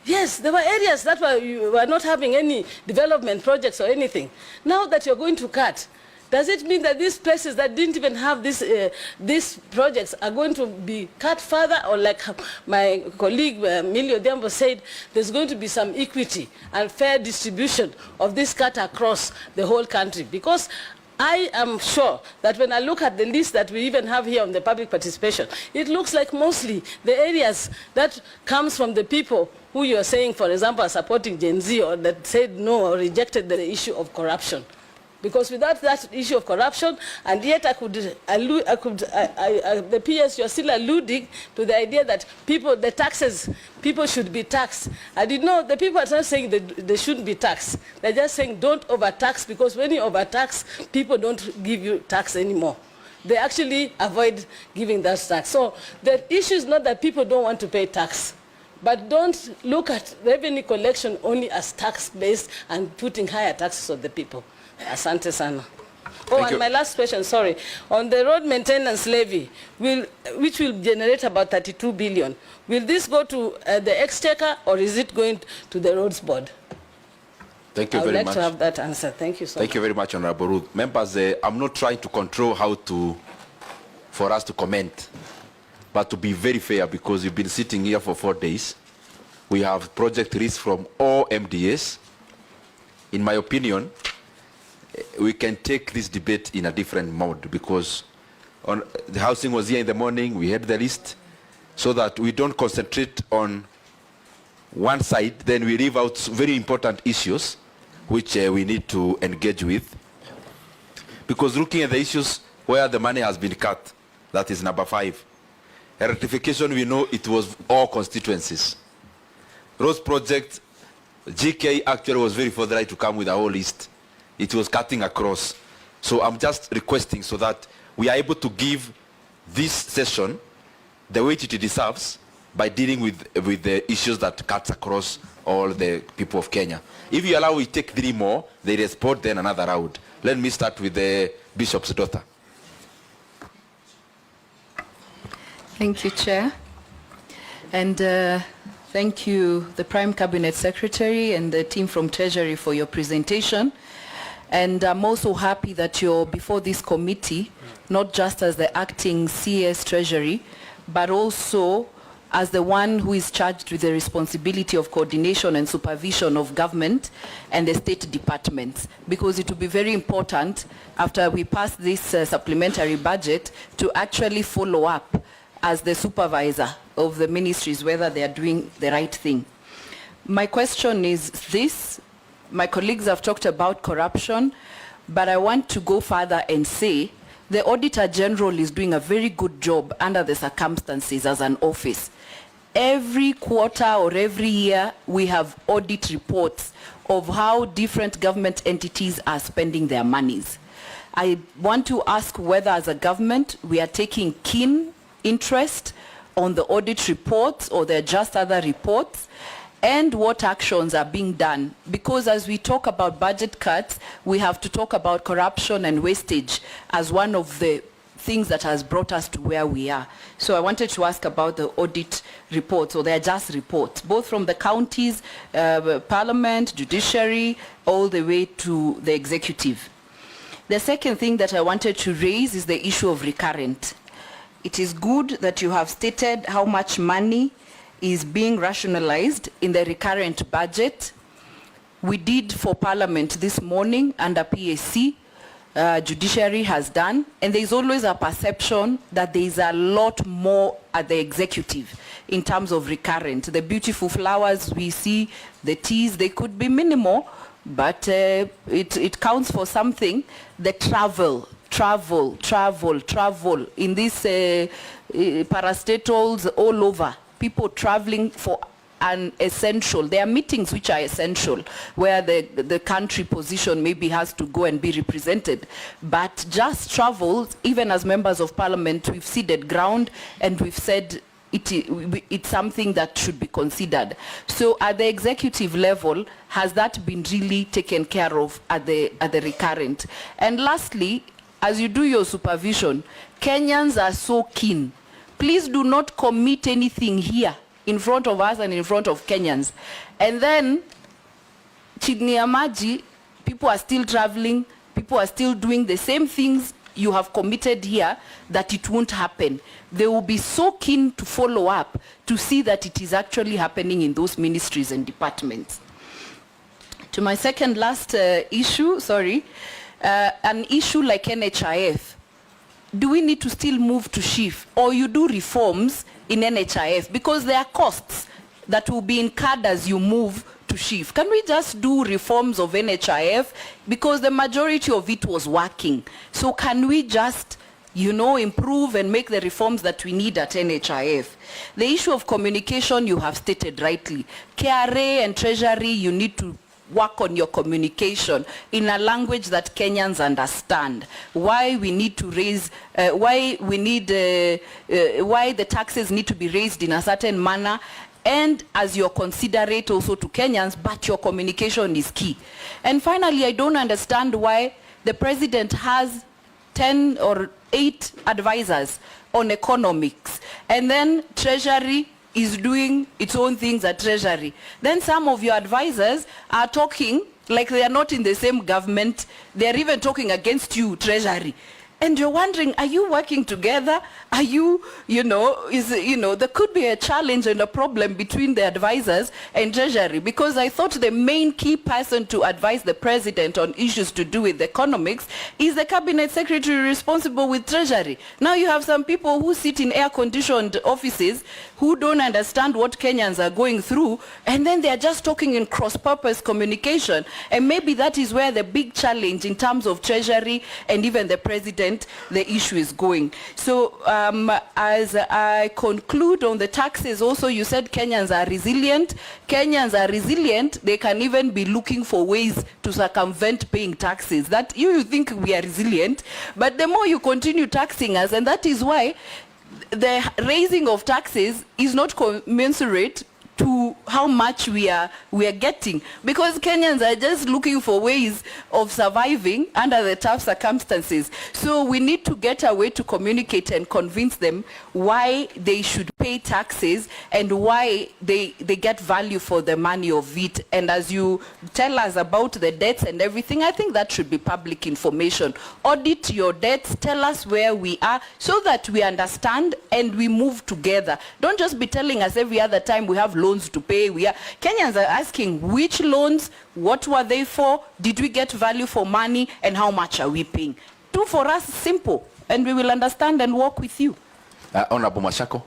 Yes, there were areas that were not having any development projects or anything. Now that you're going to cut, does it mean that these places that didn't even have these projects are going to be cut further? Or like my colleague Millie Odhiambo said, there's going to be some equity and fair distribution of this cut across the whole country? Because I am sure that when I look at the list that we even have here on the public participation, it looks like mostly the areas that comes from the people who you are saying, for example, are supporting Gen Z, or that said no or rejected the issue of corruption. Because without that issue of corruption, and yet the PS, you're still alluding to the idea that people should be taxed. I did know the people are not saying that they shouldn't be taxed. They're just saying don't overtax, because when you overtax, people don't give you tax anymore. They actually avoid giving that tax. So the issue is not that people don't want to pay tax, but don't look at revenue collection only as tax-based and putting higher taxes on the people. Asante sana. Oh, and my last question, sorry. On the road maintenance levy, which will generate about 32 billion, will this go to the exchequer, or is it going to the roads board? Thank you very much. I would like to have that answer. Thank you so much. Thank you very much, Honorable Ruth. Members, I'm not trying to control for us to comment, but to be very fair, because you've been sitting here for 4 days. We have project lists from all MDAs. In my opinion, we can take this debate in a different mode, because the housing was here in the morning, we had the list, so that we don't concentrate on one side, then we leave out very important issues which we need to engage with. Because looking at the issues where the money has been cut, that is number 5. Rectification, we know it was all constituencies. Roads project, GK actually was very forthright to come with a whole list. It was cutting across. So I'm just requesting so that we are able to give this session the weight it deserves by dealing with the issues that cuts across all the people of Kenya. If you allow we take 3 more, they respond, then another round. Let me start with the Bishop's daughter. Thank you, Chair. And thank you, the Prime Cabinet Secretary and the team from Treasury, for your presentation. And I'm also happy that you're before this committee, not just as the acting CS Treasury, but also as the one who is charged with the responsibility of coordination and supervision of government and the state departments. Because it will be very important, after we pass this supplementary budget, to actually follow up as the supervisor of the ministries, whether they are doing the right thing. My question is this. My colleagues have talked about corruption, but I want to go further and say the Auditor General is doing a very good job under the circumstances as an office. Every quarter or every year, we have audit reports of how different government entities are spending their monies. I want to ask whether, as a government, we are taking keen interest on the audit reports, or there are just other reports, and what actions are being done. Because as we talk about budget cuts, we have to talk about corruption and wastage as one of the things that has brought us to where we are. So I wanted to ask about the audit reports, or they're just reports, both from the counties, parliament, judiciary, all the way to the executive. The second thing that I wanted to raise is the issue of recurrent. it is good that you have stated how much money is being rationalized in the recurrent budget. We did for Parliament this morning under PAC, Judiciary has done, and there is always a perception that there is a lot more at the executive in terms of recurrent. The beautiful flowers we see, the teas, they could be minimal, but it counts for something. The travel in these parastatals all over, people traveling for an essential. There are meetings which are essential, where the country position maybe has to go and be represented. But just travel, even as members of Parliament, we've ceded ground and we've said it's something that should be considered. So at the executive level, has that been really taken care of at the recurrent? And lastly, as you do your supervision, Kenyans are so keen. Please do not commit anything here in front of us and in front of Kenyans. And then, chini ya maji, people are still traveling, people are still doing the same things you have committed here, that it won't happen. They will be so keen to follow up to see that it is actually happening in those ministries and departments. To my second last issue, an issue like NHIF, do we need to still move to SHIF, or you do reforms in NHIF? Because there are costs that will be incurred as you move to SHIF. Can we just do reforms of NHIF? Because the majority of it was working. So can we just, improve and make the reforms that we need at NHIF? The issue of communication, you have stated rightly. KRA and Treasury, you need to work on your communication in a language that Kenyans understand. Why we need to raise, why the taxes need to be raised in a certain manner, and as you're considerate also to Kenyans, but your communication is key. And finally, I don't understand why the president has 10 or 8 advisors on economics, and then Treasury is doing its own things at Treasury. Then some of your advisors are talking like they are not in the same government. They are even talking against you, Treasury. And you're wondering, are you working together? Are you, there could be a challenge and a problem between the advisors and Treasury, because I thought the main key person to advise the president on issues to do with economics is the cabinet secretary responsible with Treasury. Now you have some people who sit in air-conditioned offices who don't understand what Kenyans are going through, and then they're just talking in cross-purpose communication. And maybe that is where the big challenge in terms of Treasury and even the president, the issue is going. So as I conclude on the taxes also, you said Kenyans are resilient. Kenyans are resilient. They can even be looking for ways to circumvent paying taxes. That you think we are resilient, but the more you continue taxing us, and that is why the raising of taxes is not commensurate to how much we are getting, because Kenyans are just looking for ways of surviving under the tough circumstances. So we need to get a way to communicate and convince them why they should pay taxes and why they get value for the money of it. And as you tell us about the debts and everything, I think that should be public information. Audit your debts, tell us where we are, so that we understand and we move together. Don't just be telling us every other time we have loans to pay. Kenyans are asking which loans, what were they for, did we get value for money, and how much are we paying? Do for us simple, and we will understand and work with you. Honorable Mashako.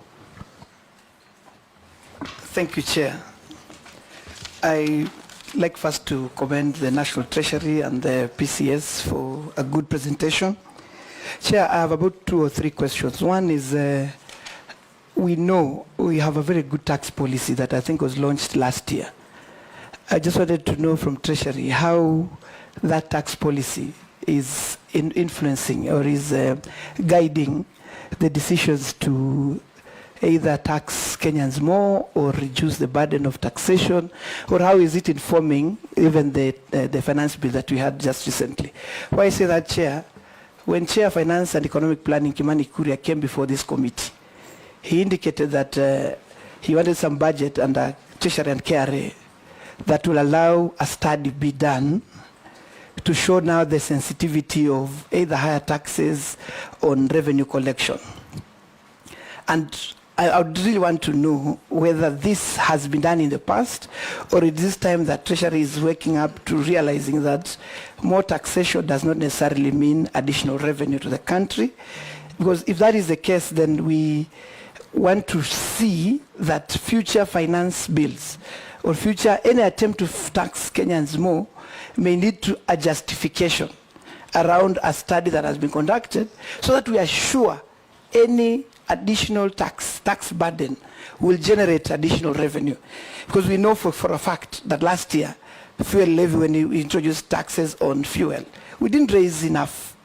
Thank you, Chair. I like first to commend the National Treasury and the PCS for a good presentation. Chair, I have about 2 or 3 questions. One is, we know we have a very good tax policy that I think was launched last year. I just wanted to know from Treasury how that tax policy is influencing or is guiding the decisions to either tax Kenyans more or reduce the burden of taxation, or how is it informing even the finance bill that we had just recently? Why I say that, Chair? When Chair Finance and Economic Planning Kimani Kuria came before this committee, he indicated that he wanted some budget under Treasury and KRA that will allow a study be done to show now the sensitivity of either higher taxes on revenue collection. And I would really want to know whether this has been done in the past, or it is time that Treasury is waking up to realizing that more taxation does not necessarily mean additional revenue to the country. Because if that is the case, then we want to see that future finance bills or future any attempt to tax Kenyans more may lead to a justification around a study that has been conducted, so that we are sure any additional tax burden will generate additional revenue. Because we know for a fact that last year, fuel levy, when we introduced taxes on fuel, we didn't raise enough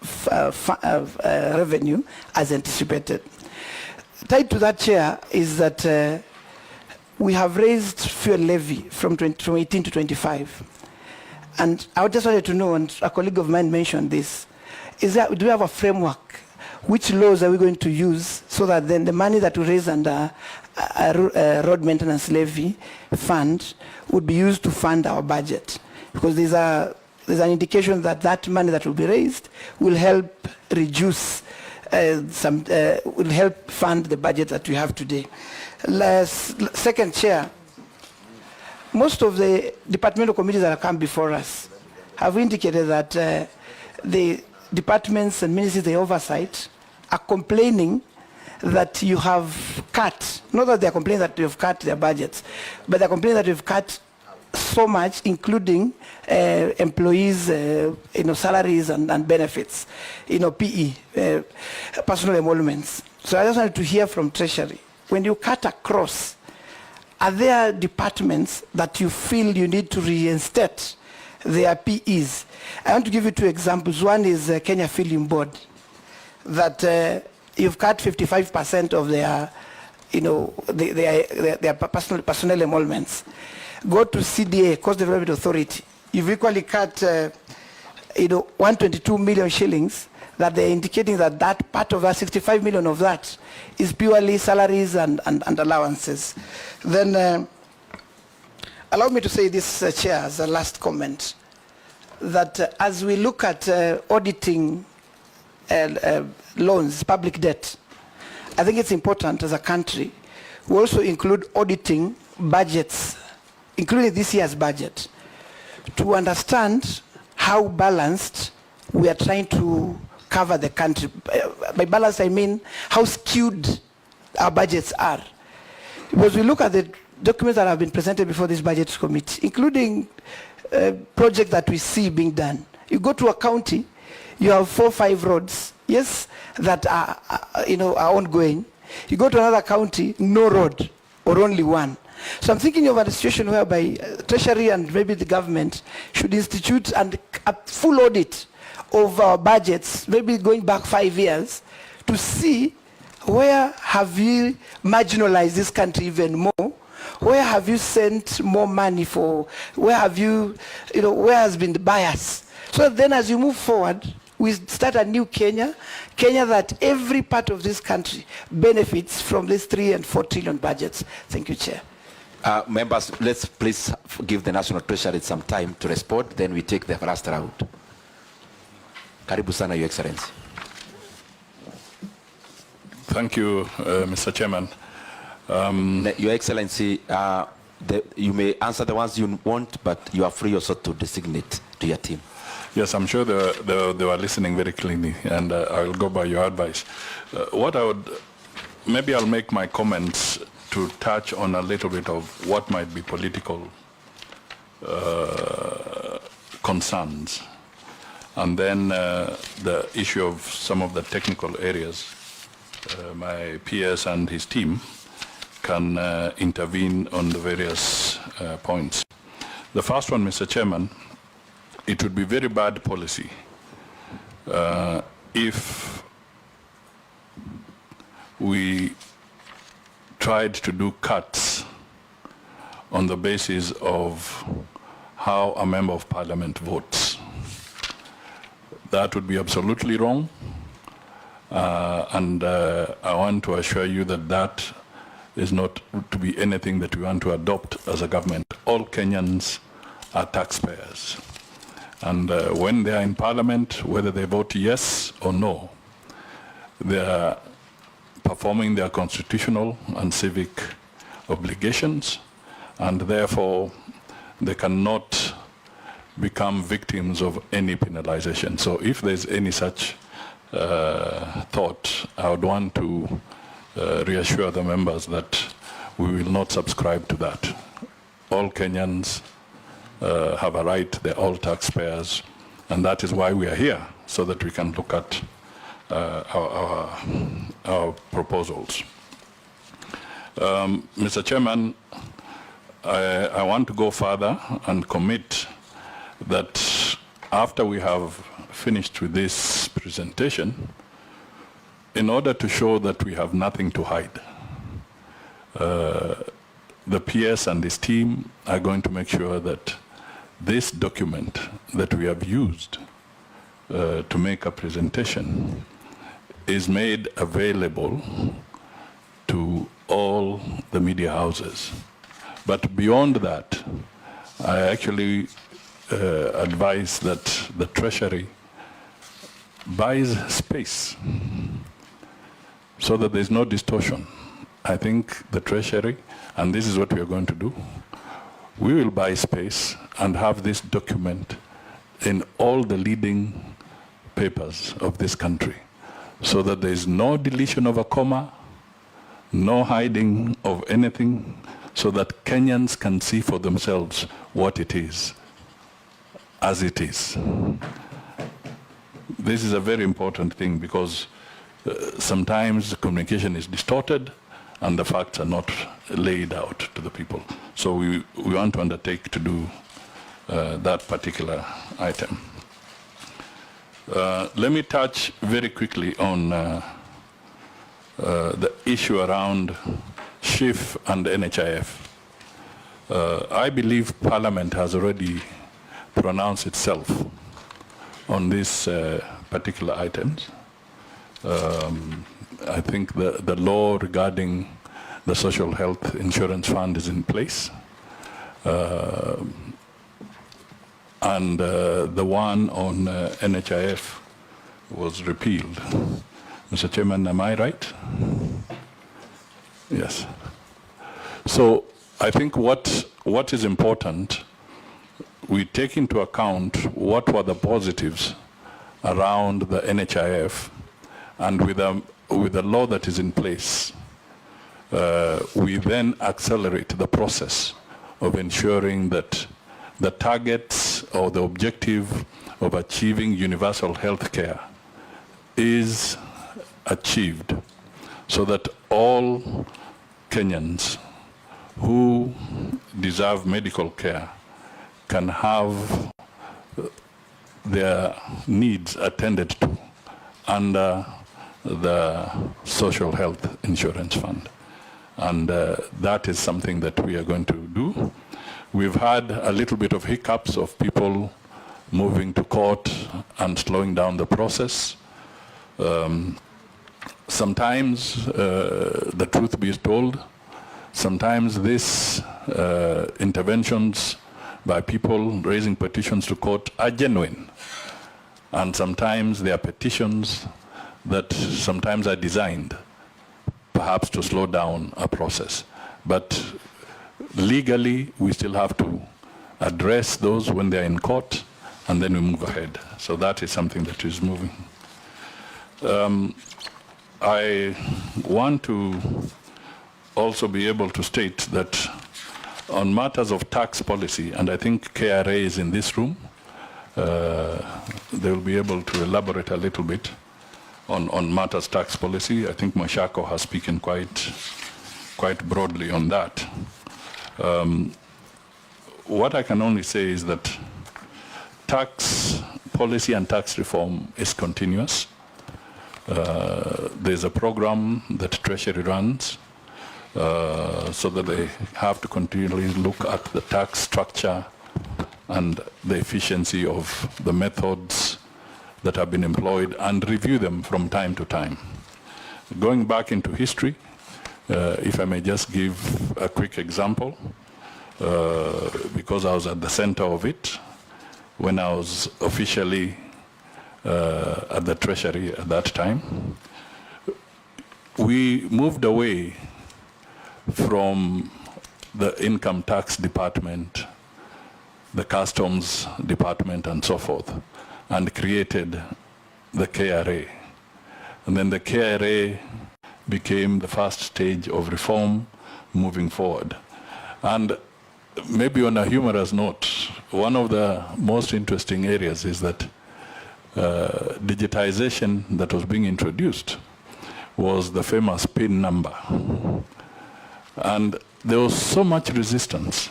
revenue as anticipated. Tied to that, Chair, is that we have raised fuel levy from 18 to 25. And I just wanted to know, and a colleague of mine mentioned this, do we have a framework? Which laws are we going to use so that then the money that we raise under a road maintenance levy fund would be used to fund our budget? Because there's an indication that that money that will be raised will help reduce will help fund the budget that we have today. Second, Chair, most of the departmental committees that have come before us have indicated that the departments and ministries they oversight are complaining that you have cut, not that they're complaining that you have cut their budgets, but they're complaining that you've cut so much, including employees, salaries and benefits, PE, personal emoluments. So I just wanted to hear from Treasury, when you cut across, are there departments that you feel you need to reinstate their PEs? I want to give you two examples. One is Kenya Film Board, that you've cut 55% of their, their personnel emoluments. Go to CDA, Coast Development Authority. You've equally cut, 122 million shillings. That they're indicating that that part of that, 65 million of that, is purely salaries and allowances. Then, allow me to say this, Chair, as a last comment, that as we look at auditing loans, public debt, I think it's important as a country, we also include auditing budgets, including this year's budget, to understand how balanced we are trying to cover the country. By balance, I mean how skewed our budgets are. Because we look at the documents that have been presented before this budget committee, including projects that we see being done. You go to a county, you have 4 or 5 roads, yes, that are ongoing. You go to another county, no road, or only one. So I'm thinking of a situation whereby Treasury and maybe the government should institute a full audit of our budgets, maybe going back 5 years, to see where have you marginalized this country even more, where have you sent more money for, where have you, where has been the bias. So then as you move forward, we start a new Kenya that every part of this country benefits from these 3 and 4 trillion budgets. Thank you, Chair. Members, let's please give the National Treasury some time to respond, then we take the last round. Karibu sana, Your Excellency. Thank you, Mr. Chairman. Your Excellency, you may answer the ones you want, but you are free also to designate to your team. Yes, I'm sure they were listening very clearly, and I will go by your advice. Maybe I'll make my comments to touch on a little bit of what might be political concerns. And then the issue of some of the technical areas, my PS and his team can intervene on the various points. The first one, Mr. Chairman, it would be very bad policy if we tried to do cuts on the basis of how a member of parliament votes. That would be absolutely wrong, and I want to assure you that that is not to be anything that we want to adopt as a government. All Kenyans are taxpayers, and when they are in parliament, whether they vote yes or no, their performing their constitutional and civic obligations, and therefore they cannot become victims of any penalization. So if there's any such thought, I would want to reassure the members that we will not subscribe to that. All Kenyans have a right, they're all taxpayers, and that is why we are here, so that we can look at our proposals. Mr. Chairman, I want to go further and commit that after we have finished with this presentation, in order to show that we have nothing to hide, the PS and his team are going to make sure that this document that we have used to make a presentation is made available to all the media houses. But beyond that, I actually advise that the Treasury buys space so that there's no distortion. I think the Treasury, and this is what we are going to do, we will buy space and have this document in all the leading papers of this country, so that there is no deletion of a comma, no hiding of anything, so that Kenyans can see for themselves what it is, as it is. This is a very important thing, because sometimes the communication is distorted and the facts are not laid out to the people. So we want to undertake to do that particular item. Let me touch very quickly on the issue around SHIF and NHIF. I believe Parliament has already pronounced itself on these particular items. I think the law regarding the social health insurance fund is in place. And the one on NHIF was repealed. Mr. Chairman, am I right? Yes. So I think what is important, we take into account what were the positives around the NHIF, and with the law that is in place, we then accelerate the process of ensuring that the targets or the objective of achieving universal health care is achieved, so that all Kenyans who deserve medical care can have their needs attended to under the social health insurance fund. And that is something that we are going to do. We've had a little bit of hiccups of people moving to court and slowing down the process. Sometimes, the truth be told, sometimes these interventions by people raising petitions to court are genuine. And sometimes they are petitions that sometimes are designed perhaps to slow down a process. But legally, we still have to address those when they're in court, and then we move ahead. So that is something that is moving. I want to also be able to state that on matters of tax policy, and I think KRA is in this room, they will be able to elaborate a little bit on matters tax policy. I think Mashako has spoken quite broadly on that. What I can only say is that tax policy and tax reform is continuous. There's a program that Treasury runs so that they have to continually look at the tax structure and the efficiency of the methods that have been employed and review them from time to time. Going back into history, if I may just give a quick example, because I was at the center of it when I was officially at the Treasury at that time. we moved away from the income tax department, the customs department, and so forth, and created the KRA. And then the KRA became the first stage of reform moving forward. And maybe on a humorous note, one of the most interesting areas is that digitization that was being introduced was the famous PIN number. And there was so much resistance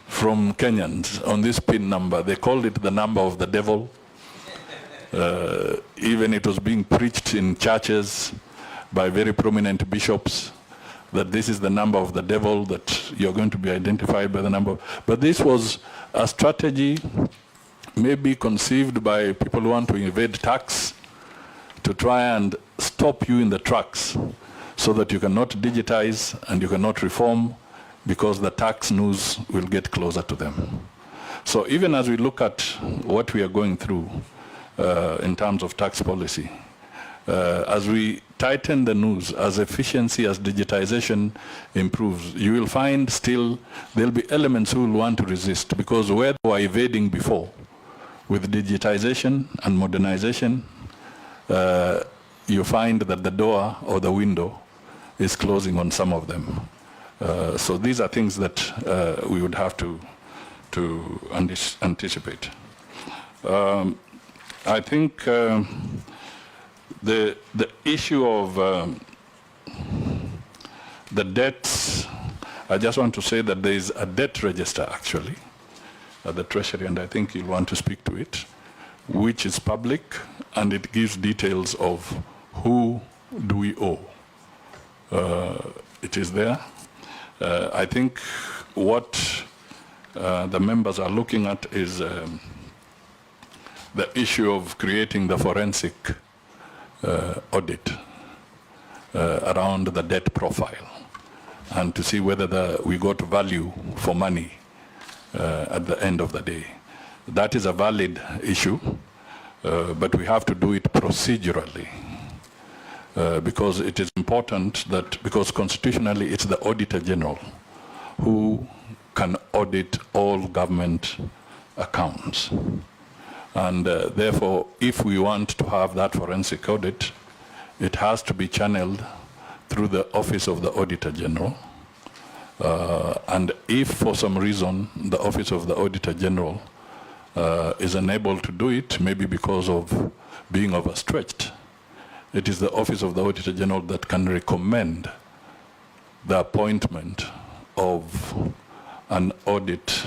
from Kenyans on this PIN number. They called it the number of the devil. Even it was being preached in churches by very prominent bishops that this is the number of the devil, that you're going to be identified by the number. But this was a strategy maybe conceived by people who want to evade tax to try and stop you in the tracks so that you cannot digitize and you cannot reform because the tax news will get closer to them. So even as we look at what we are going through in terms of tax policy, as we tighten the news, as efficiency, as digitization improves, you will find still there'll be elements who will want to resist, because where they were evading before, with digitization and modernization, you find that the door or the window is closing on some of them. So these are things that we would have to anticipate. I think the issue of the debts, I just want to say that there is a debt register actually at the Treasury, and I think you'll want to speak to it, which is public, and it gives details of who do we owe. It is there. I think what the members are looking at is the issue of creating the forensic audit around the debt profile, and to see whether we got value for money at the end of the day. That is a valid issue, but we have to do it procedurally, because it is important that, because constitutionally it's the Auditor General who can audit all government accounts. And therefore, if we want to have that forensic audit, it has to be channeled through the Office of the Auditor General. And if for some reason the Office of the Auditor General is unable to do it, maybe because of being overstretched, it is the Office of the Auditor General that can recommend the appointment of an audit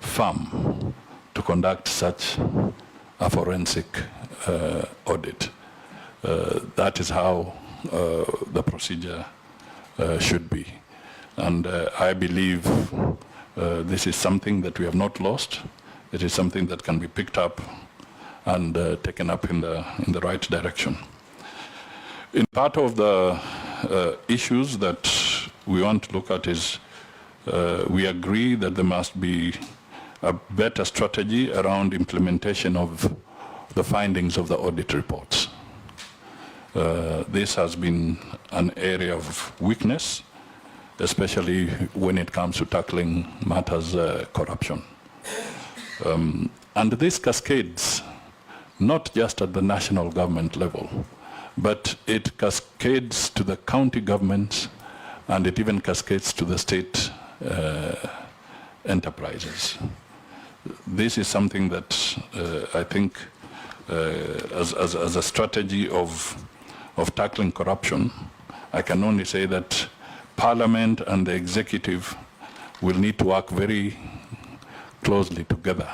firm to conduct such a forensic audit. That is how the procedure should be. And I believe this is something that we have not lost. It is something that can be picked up and taken up in the right direction. In part of the issues that we want to look at is we agree that there must be a better strategy around implementation of the findings of the audit reports. This has been an area of weakness, especially when it comes to tackling matters corruption. And this cascades not just at the national government level, but it cascades to the county governments, and it even cascades to the state enterprises. This is something that I think as a strategy of tackling corruption, I can only say that Parliament and the executive will need to work very closely together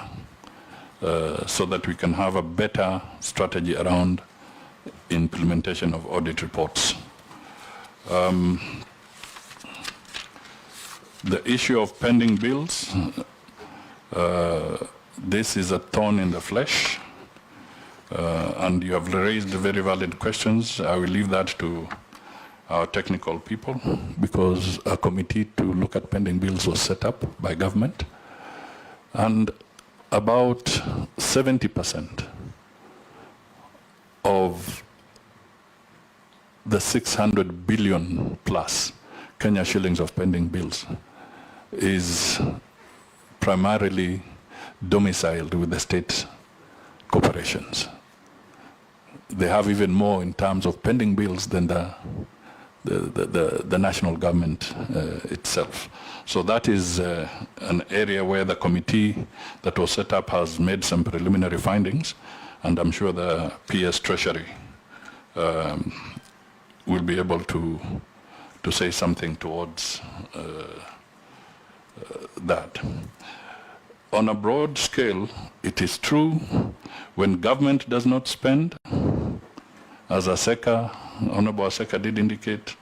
so that we can have a better strategy around implementation of audit reports. The issue of pending bills, this is a thorn in the flesh, and you have raised very valid questions. I will leave that to our technical people, because a committee to look at pending bills was set up by government, and about 70% of the 600 billion plus Kenya shillings of pending bills is primarily domiciled with the state corporations. They have even more in terms of pending bills than the national government itself. So that is an area where the committee that was set up has made some preliminary findings, and I'm sure the PS Treasury will be able to say something towards that. On a broad scale, it is true when government does not spend, as Honorable Aseka did indicate,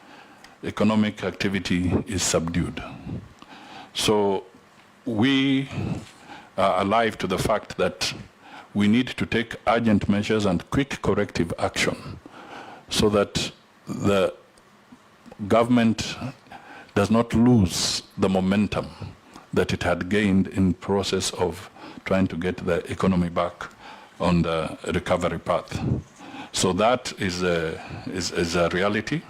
economic activity is subdued. So we are alive to the fact that we need to take urgent measures and quick corrective action so that the government does not lose the momentum that it had gained in process of trying to get the economy back on the recovery path. So that is a reality.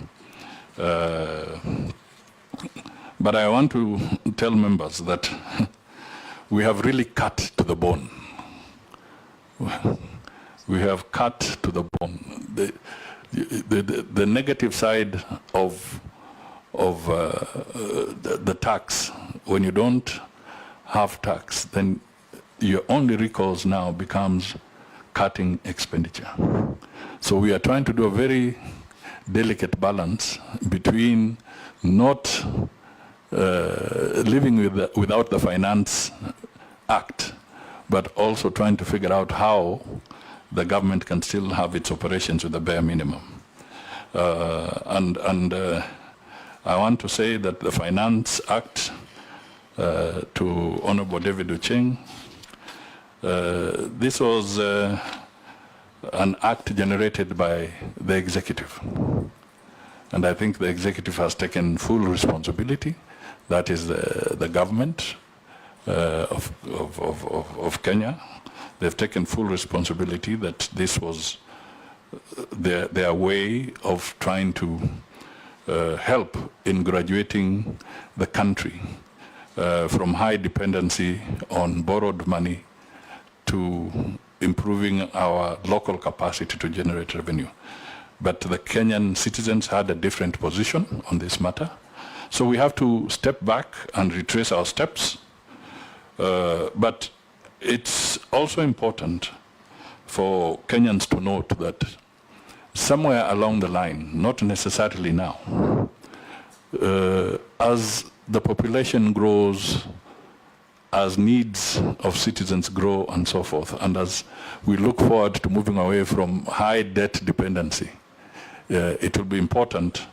But I want to tell members that we have really cut to the bone. We have cut to the bone. The negative side of the tax, when you don't have tax, then your only recourse now becomes cutting expenditure. So we are trying to do a very delicate balance between not living without the Finance Act, but also trying to figure out how the government can still have its operations with the bare minimum. I want to say that the Finance Act, to Honorable David Ucheng, this was an act generated by the executive. And I think the executive has taken full responsibility. That is the government of Kenya. They've taken full responsibility that this was their way of trying to help in graduating the country from high dependency on borrowed money to improving our local capacity to generate revenue. But the Kenyan citizens had a different position on this matter. So we have to step back and retrace our steps. But it's also important for Kenyans to note that somewhere along the line, not necessarily now, as the population grows, as needs of citizens grow and so forth, and as we look forward to moving away from high debt dependency, it will be important